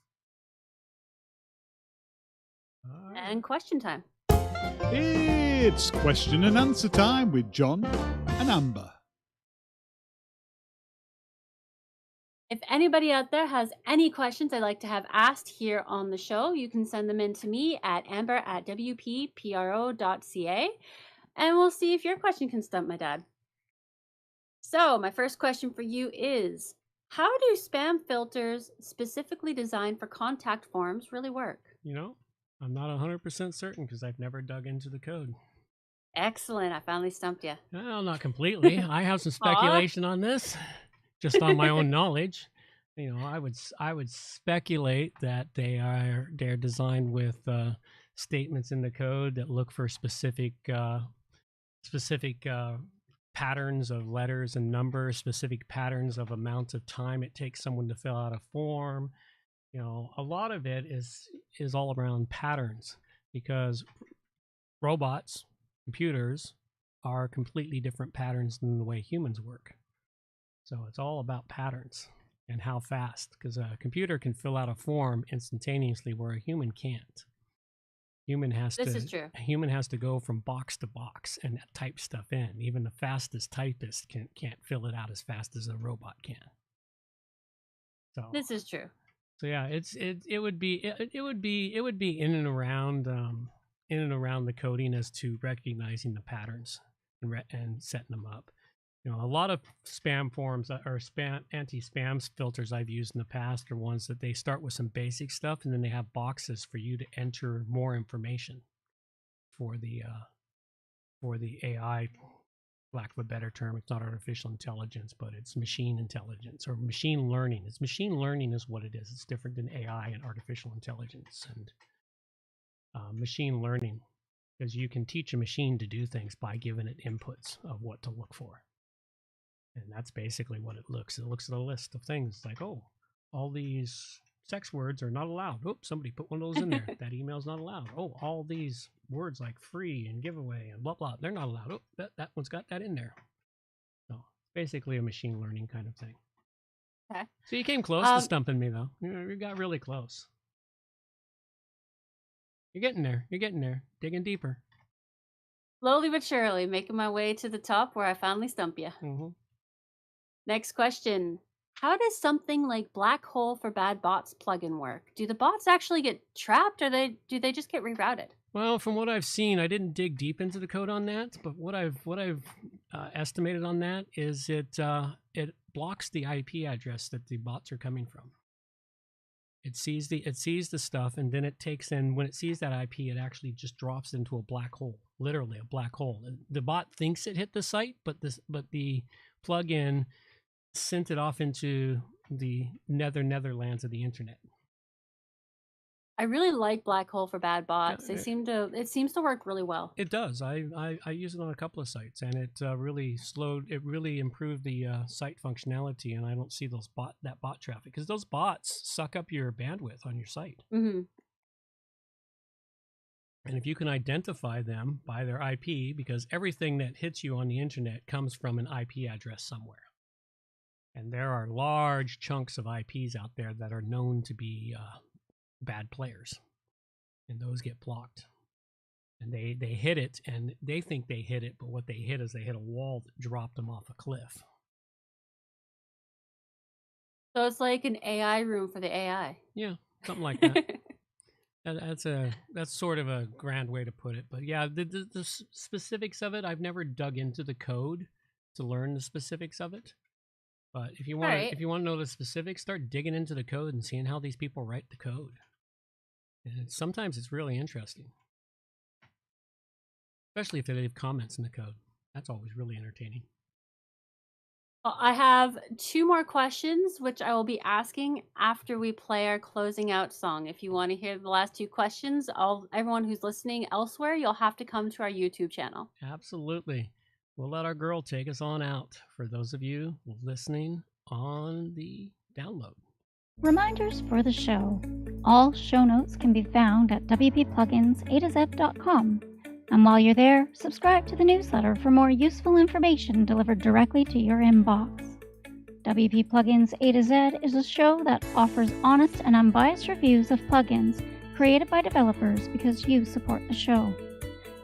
And question time. It's question and answer time with John and Amber. If anybody out there has any questions I'd like to have asked here on the show, you can send them in to me at amber@wppro.ca, and we'll see if your question can stump my dad. So my first question for you is, how do spam filters specifically designed for contact forms really work? You know, I'm not 100% certain because I've never dug into the code. Excellent. I finally stumped you. Well, not completely. I have some speculation on this, just on my own knowledge. You know, I would speculate that they're designed with statements in the code that look for specific patterns of letters and numbers, specific patterns of amounts of time it takes someone to fill out a form. You know, a lot of it is all around patterns, because robots, computers, are completely different patterns than the way humans work. So it's all about patterns and how fast, because a computer can fill out a form instantaneously where a human can't. This is true. A human has to go from box to box and type stuff in. Even the fastest typist can't fill it out as fast as a robot can. So this is true. So yeah, it would be in and around the coding as to recognizing the patterns and setting them up. You know, a lot of spam forms or anti-spam filters I've used in the past are ones that they start with some basic stuff and then they have boxes for you to enter more information for the AI, lack of a better term. It's not artificial intelligence, but it's machine intelligence or machine learning. It's machine learning is what it is. It's different than AI and artificial intelligence and machine learning, because you can teach a machine to do things by giving it inputs of what to look for. And that's basically what it looks. It looks at a list of things like, oh, all these sex words are not allowed. Oops, somebody put one of those in there. That email's not allowed. Oh, all these words like free and giveaway and blah, blah, they're not allowed. Oh, that one's got that in there. So basically a machine learning kind of thing. Okay. So you came close to stumping me, though. You got really close. You're getting there. You're getting there. Digging deeper. Slowly but surely, making my way to the top where I finally stump you. Mm-hmm. Next question. How does something like Black Hole for Bad Bots plugin work? Do the bots actually get trapped, or do they just get rerouted? Well, from what I've seen, I didn't dig deep into the code on that, but what I've estimated on that is it blocks the IP address that the bots are coming from. It sees the stuff, and then it takes in, when it sees that IP, it actually just drops into a black hole, literally a black hole. The bot thinks it hit the site, but the plugin sent it off into the netherlands of the internet. I really like Black Hole for Bad Bots. It seems to work really well. It does. I use it on a couple of sites, and it really improved the site functionality, and I don't see that bot traffic, because those bots suck up your bandwidth on your site. Mm-hmm. And if you can identify them by their IP, because everything that hits you on the internet comes from an IP address somewhere. And there are large chunks of IPs out there that are known to be bad players, and those get blocked. And they hit it, and they think they hit it, but what they hit is they hit a wall that dropped them off a cliff. So it's like an AI room for the AI. Yeah, something like that. That's sort of a grand way to put it. But yeah, the specifics of it, I've never dug into the code to learn the specifics of it. But if you want Right. if you want to know the specifics, start digging into the code and seeing how these people write the code. And sometimes it's really interesting, especially if they leave comments in the code. That's always really entertaining. Well, I have 2 more questions, which I will be asking after we play our closing out song. If you want to hear the last 2 questions, everyone who's listening elsewhere, you'll have to come to our YouTube channel. Absolutely. We'll let our girl take us on out for those of you listening on the download. Reminders for the show. All show notes can be found at wppluginsa2z.com. And while you're there, subscribe to the newsletter for more useful information delivered directly to your inbox. WP Plugins A to Z is a show that offers honest and unbiased reviews of plugins created by developers because you support the show.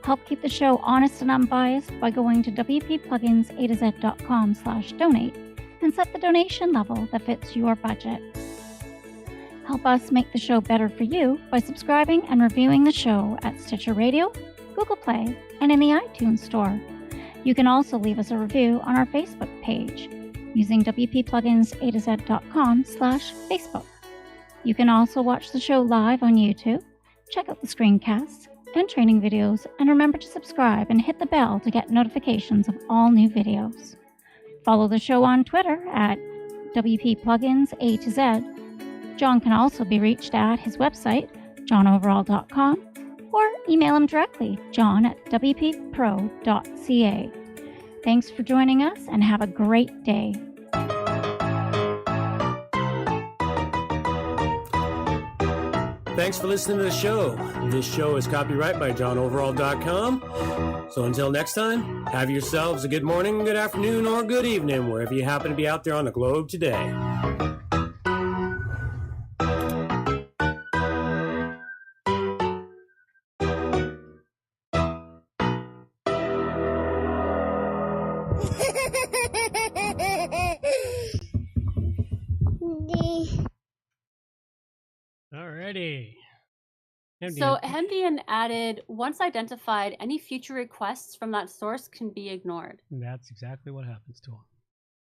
Help keep the show honest and unbiased by going to wppluginsa2z.com/donate and set the donation level that fits your budget. Help us make the show better for you by subscribing and reviewing the show at Stitcher Radio, Google Play, and in the iTunes Store. You can also leave us a review on our Facebook page using wppluginsa2z.com/Facebook. You can also watch the show live on YouTube, check out the screencasts and training videos, and remember to subscribe and hit the bell to get notifications of all new videos. Follow the show on Twitter at WPPluginsA2Z. John can also be reached at his website, johnoverall.com, or email him directly, john@wppro.ca. Thanks for joining us and have a great day. Thanks for listening to the show. This show is copyright by johnoverall.com. So until next time, have yourselves a good morning, good afternoon, or good evening, wherever you happen to be out there on the globe today. Alrighty. So Hendian added, once identified, any future requests from that source can be ignored. That's exactly what happens to them.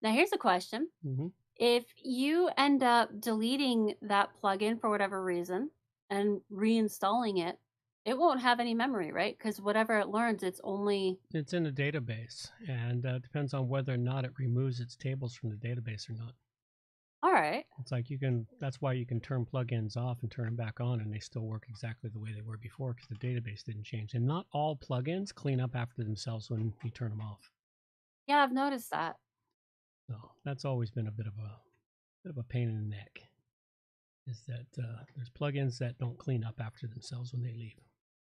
Now here's a question. Mm-hmm. If you end up deleting that plugin for whatever reason and reinstalling it, it won't have any memory, right? Because whatever it learns, it's in a database, and it depends on whether or not it removes its tables from the database or not. All right. It's like that's why you can turn plugins off and turn them back on, and they still work exactly the way they were before because the database didn't change. And not all plugins clean up after themselves when you turn them off. Yeah, I've noticed that. So that's always been a bit of a pain in the neck. Is that there's plugins that don't clean up after themselves when they leave.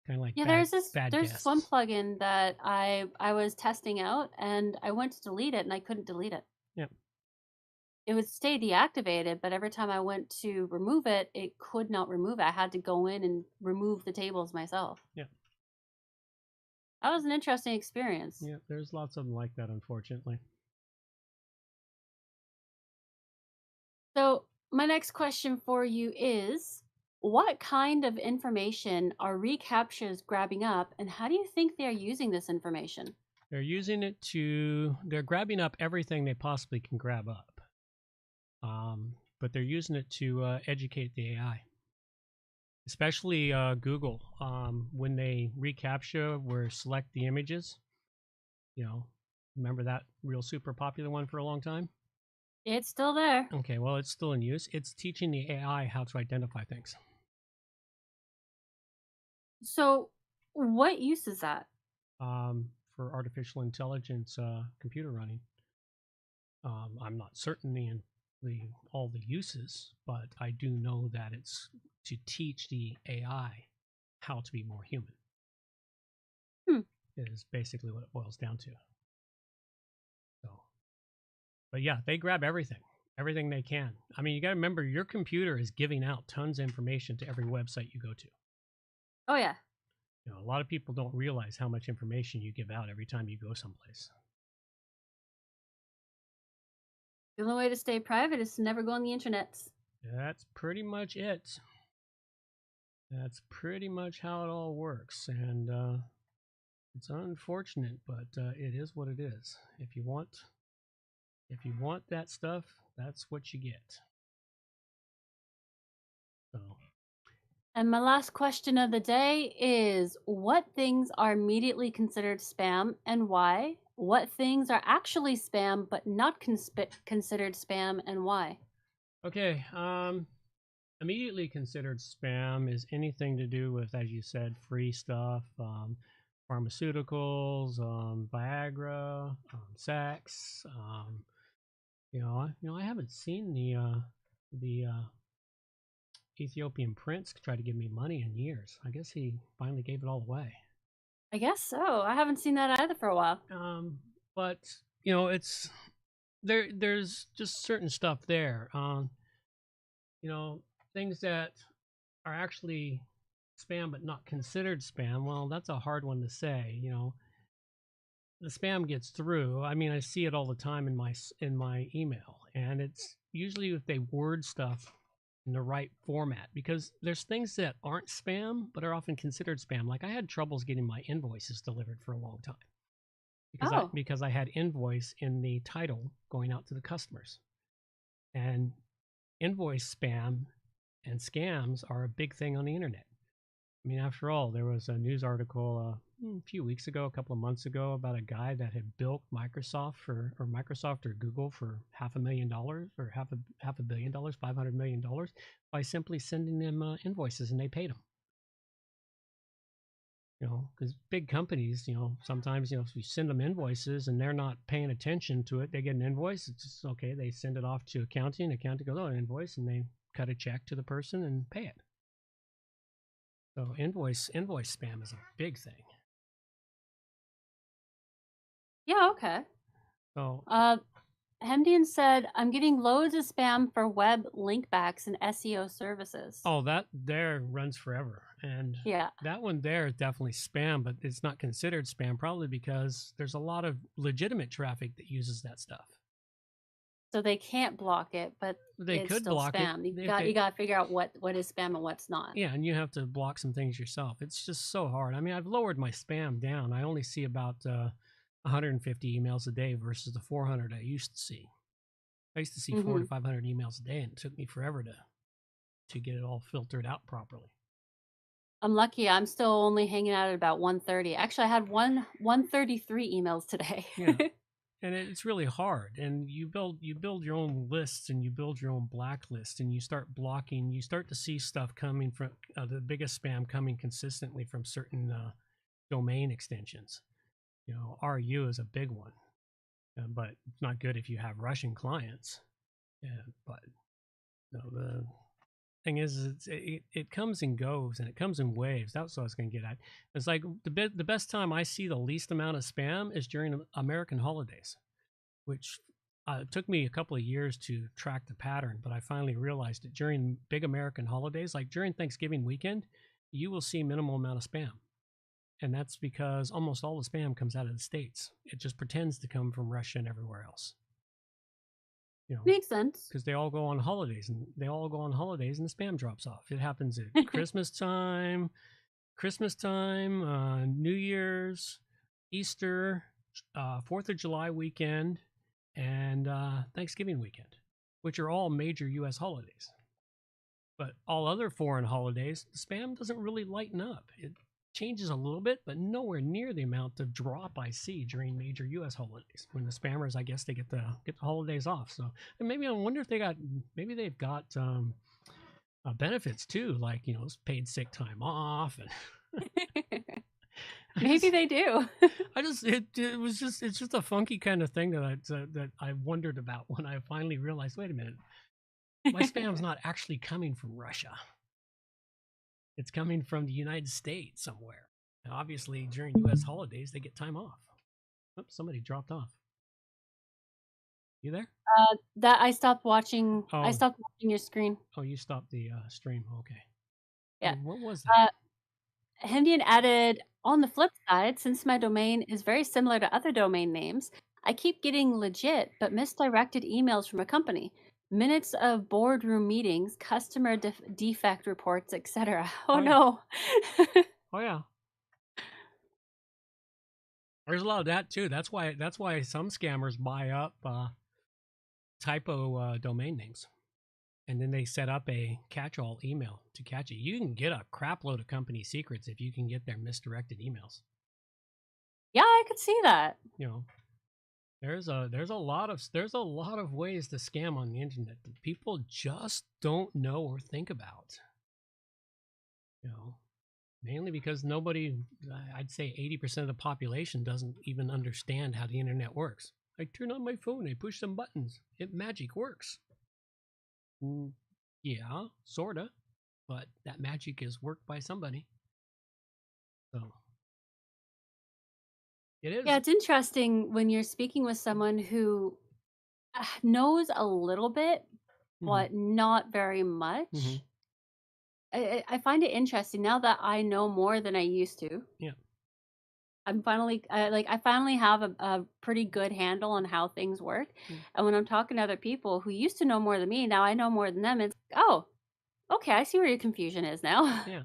Kind of like there's guests. one plugin that I was testing out, and I went to delete it, and I couldn't delete it. Yep. It would stay deactivated, but every time I went to remove it, it could not remove it. I had to go in and remove the tables myself. Yeah. That was an interesting experience. Yeah, there's lots of them like that, unfortunately. So my next question for you is, what kind of information are reCAPTCHAs grabbing up, and how do you think they are using this information? They're grabbing up everything they possibly can grab up. But they're using it to educate the AI, especially Google. When they reCAPTCHA or select the images, remember that real super popular one for a long time? It's still there. Okay, well, it's still in use. It's teaching the AI how to identify things. So what use is that? For artificial intelligence computer running. I'm not certain all the uses, but I do know that it's to teach the AI how to be more human. Is basically what it boils down to. So, but yeah, they grab everything they can. I mean, you got to remember, your computer is giving out tons of information to every website you go to. Oh yeah. You know, a lot of people don't realize how much information you give out every time you go someplace. The only way to stay private is to never go on the internet. That's pretty much it. That's pretty much how it all works, and it's unfortunate, but it is what it is. If you want that stuff, that's what you get. So. And my last question of the day is, what things are immediately considered spam and why? What things are actually spam but not considered spam and why? Okay, immediately considered spam is anything to do with, as you said, free stuff, pharmaceuticals, Viagra, sex. I haven't seen the Ethiopian prince try to give me money in years. I guess he finally gave it all away. I guess so. I haven't seen that either for a while. But it's there's just certain stuff there. Things that are actually spam but not considered spam. Well, that's a hard one to say. The spam gets through. I mean, I see it all the time in my email, and it's usually if they word stuff in the right format, because there's things that aren't spam but are often considered spam. Like I had troubles getting my invoices delivered for a long time because I had invoice in the title going out to the customers. And invoice spam and scams are a big thing on the internet. I mean, after all, there was a news article a few weeks ago, a couple of months ago, about a guy that had bilked Microsoft or Google for $500,000 or half a billion dollars, $500 million by simply sending them invoices, and they paid him. Because big companies, sometimes, if you send them invoices and they're not paying attention to it, they get an invoice. It's just, okay. They send it off to accounting. Accounting goes, an invoice, and they cut a check to the person and pay it. So invoice spam is a big thing. Yeah, okay. So Hemdian said, I'm getting loads of spam for web linkbacks and SEO services. Oh, that there runs forever. And yeah, that one there is definitely spam, but it's not considered spam, probably because there's a lot of legitimate traffic that uses that stuff. So they can't block it, but they it's could still block spam. it. You got to figure out what is spam and what's not. Yeah, and you have to block some things yourself. It's just so hard. I mean, I've lowered my spam down. I only see about 150 emails a day versus the 400 I used to see. I used to see 400 to 500 emails a day, and it took me forever to get it all filtered out properly. I'm lucky. I'm still only hanging out at about 130. Actually, I had 133 emails today. Yeah. And it's really hard. And you build your own lists, and you build your own blacklist, and you start blocking. You start to see stuff coming from the biggest spam coming consistently from certain domain extensions. RU is a big one, but it's not good if you have Russian clients. Yeah, but the thing is, it comes and goes, and it comes in waves. That's what I was going to get at. It's like the best time I see the least amount of spam is during American holidays, which took me a couple of years to track the pattern, but I finally realized that during big American holidays, like during Thanksgiving weekend, you will see minimal amount of spam. And that's because almost all the spam comes out of the States. It just pretends to come from Russia and everywhere else. Makes sense. Because they all go on holidays, and the spam drops off. It happens at Christmas time, New Year's, Easter, 4th of July weekend, and Thanksgiving weekend, which are all major U.S. holidays. But all other foreign holidays, the spam doesn't really lighten up. It changes a little bit, but nowhere near the amount of drop I see during major U.S. holidays, when the spammers, I guess, they get the holidays off. So, and maybe I wonder if they've got benefits too, like paid sick time off, and maybe they do. It's just a funky kind of thing that I wondered about when I finally realized, wait a minute, my spam's not actually coming from Russia. It's coming from the United States somewhere. Now, obviously, during U.S. holidays, they get time off. Oops, somebody dropped off. You there? That I stopped watching. Oh. I stopped watching your screen. Oh, you stopped the stream. Okay. Yeah. What was that? Hendian added, on the flip side, since my domain is very similar to other domain names, I keep getting legit but misdirected emails from a company. Minutes of boardroom meetings, customer defect reports, etc. Oh, yeah. no. Oh yeah. There's a lot of that too. That's why some scammers buy up typo domain names, and then they set up a catch-all email to catch it. You can get a crap load of company secrets if you can get their misdirected emails. Yeah, I could see that. You know, there's a lot of ways to scam on the internet that people just don't know or think about. You know, mainly because I'd say 80% of the population doesn't even understand how the internet works. I turn on my phone, I push some buttons, it magic works. Yeah, sorta, but that magic is worked by somebody. So it is. Yeah, it's interesting when you're speaking with someone who knows a little bit, but not very much. I find it interesting now that I know more than I used to. Yeah. I'm finally I finally have a pretty good handle on how things work. And when I'm talking to other people who used to know more than me, now I know more than them. It's oh, okay, I see where your confusion is now. Yeah.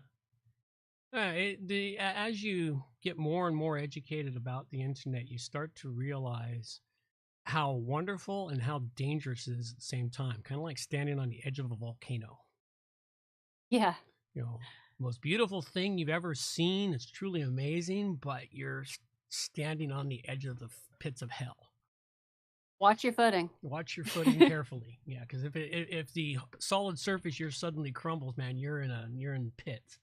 As you get more and more educated about the internet, you start to realize how wonderful and how dangerous it is at the same time. Kind of like standing on the edge of a volcano. Yeah. You know, most beautiful thing you've ever seen. It's truly amazing, but you're standing on the edge of the pits of hell. Watch your footing. Watch your footing carefully. Yeah, because if the solid surface here suddenly crumbles, man, you're in pits.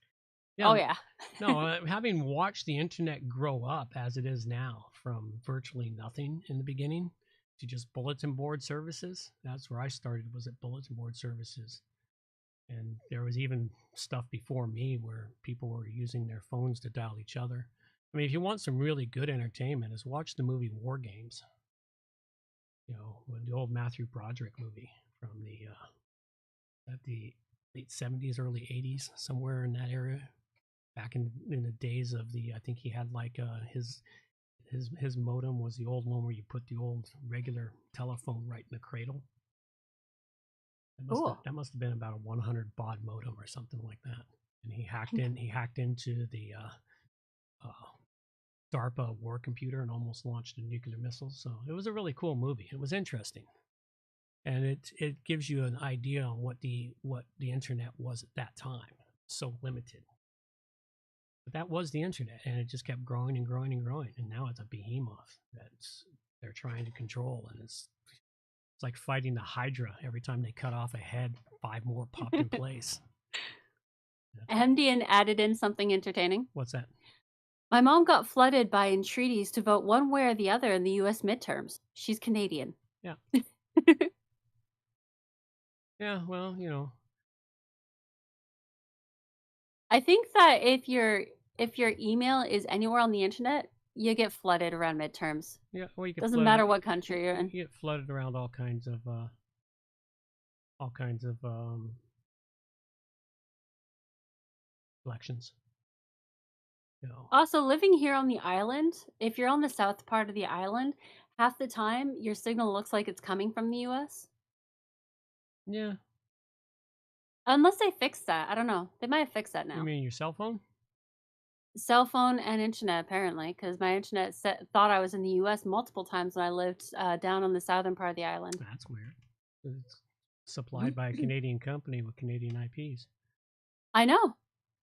Yeah, oh yeah. No, having watched the internet grow up as it is now, from virtually nothing in the beginning to just bulletin board services. That's where I started, was at bulletin board services. And there was even stuff before me where people were using their phones to dial each other. I mean, if you want some really good entertainment, is watch the movie War Games. You know, the old Matthew Broderick movie from the late 70s, early 80s, somewhere in that area. Back in the days of I think he had like his modem was the old one where you put the old regular telephone right in the cradle. That must have been about a 100 baud modem or something like that. And he hacked into the DARPA war computer and almost launched a nuclear missile. So it was a really cool movie. It was interesting, and it gives you an idea on what the internet was at that time. So limited, but that was the internet, and it just kept growing and growing and growing. And now it's a behemoth that they're trying to control, and it's like fighting the Hydra. Every time they cut off a head, 5 more popped in place. Hendian added in something entertaining. What's that? My mom got flooded by entreaties to vote one way or the other in the U.S. midterms. She's Canadian. Yeah. Yeah, well, you know. I think that if your email is anywhere on the internet, you get flooded around midterms. Yeah, well, you get doesn't matter what country you're in. You get flooded around all kinds of elections. You know. Also, living here on the island, if you're on the south part of the island, half the time your signal looks like it's coming from the U.S. Yeah. Unless they fixed that. I don't know. They might have fixed that now. You mean your cell phone? Cell phone and internet, apparently, because my internet thought I was in the U.S. multiple times when I lived down on the southern part of the island. That's weird. It's supplied by a Canadian company with Canadian IPs. I know,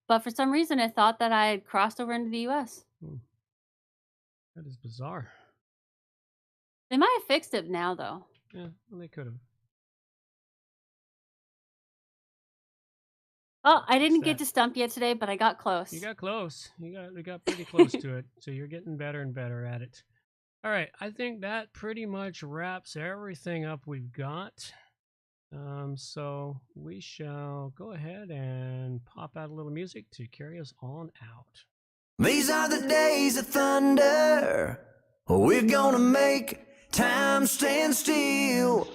but for some reason it thought that I had crossed over into the U.S. That is bizarre. They might have fixed it now, though. Yeah, well, they could have. Oh, I didn't get to stump yet today, but I got close. You got close. You got pretty close to it. So you're getting better and better at it. All right, I think that pretty much wraps everything up we've got. So we shall go ahead and pop out a little music to carry us on out. These are the days of thunder. We're gonna make time stand still.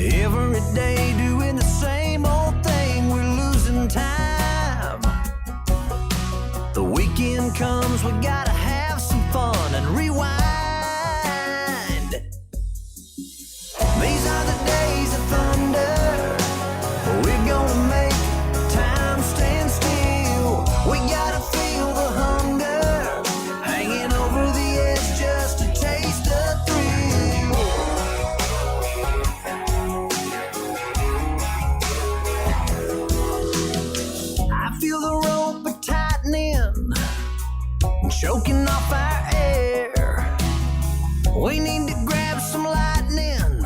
Every day doing the same old thing, we're losing time. The weekend comes, we gotta have some fun and rewind. These are the days of thunder. We're gonna make time stand still. We gotta feel the hunger, hanging over the edge just to taste the thrill. I feel the rope a tightening, choking off our air. We need to grab some lightning.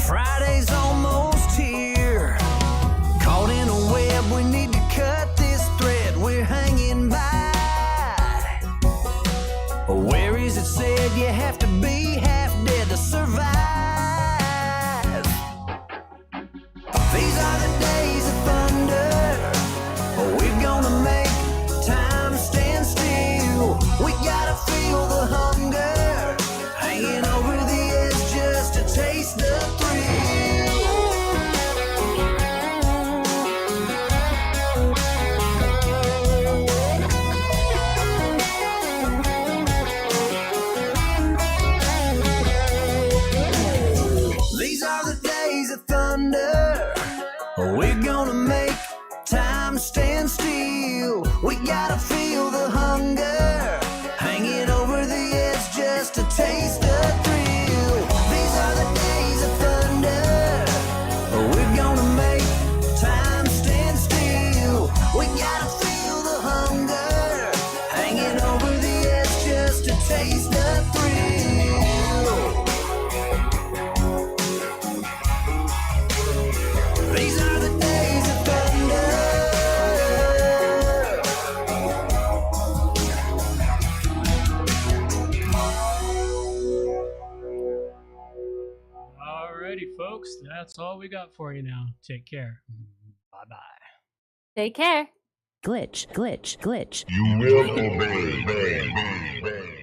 Friday's almost here. Caught in a web, we need to cut this thread we're hanging by. Where is it said you have to be half dead to survive? These are the days of thunder. We're gonna make time stand still. We gotta feel the hunger, hanging over the edge just to taste the thrill. These are the days of thunder. We're gonna make time stand still. We gotta feel the hunger, hanging over the edge just to taste the thrill. These are the days of thunder. We're gonna make time stand still. We gotta feel the hunger, hanging over the edge just to taste the thrill. These are the days of thunder. Alrighty, folks, that's all we got for you now. Take care. Bye-bye. Take care. Glitch, glitch, glitch. You will obey.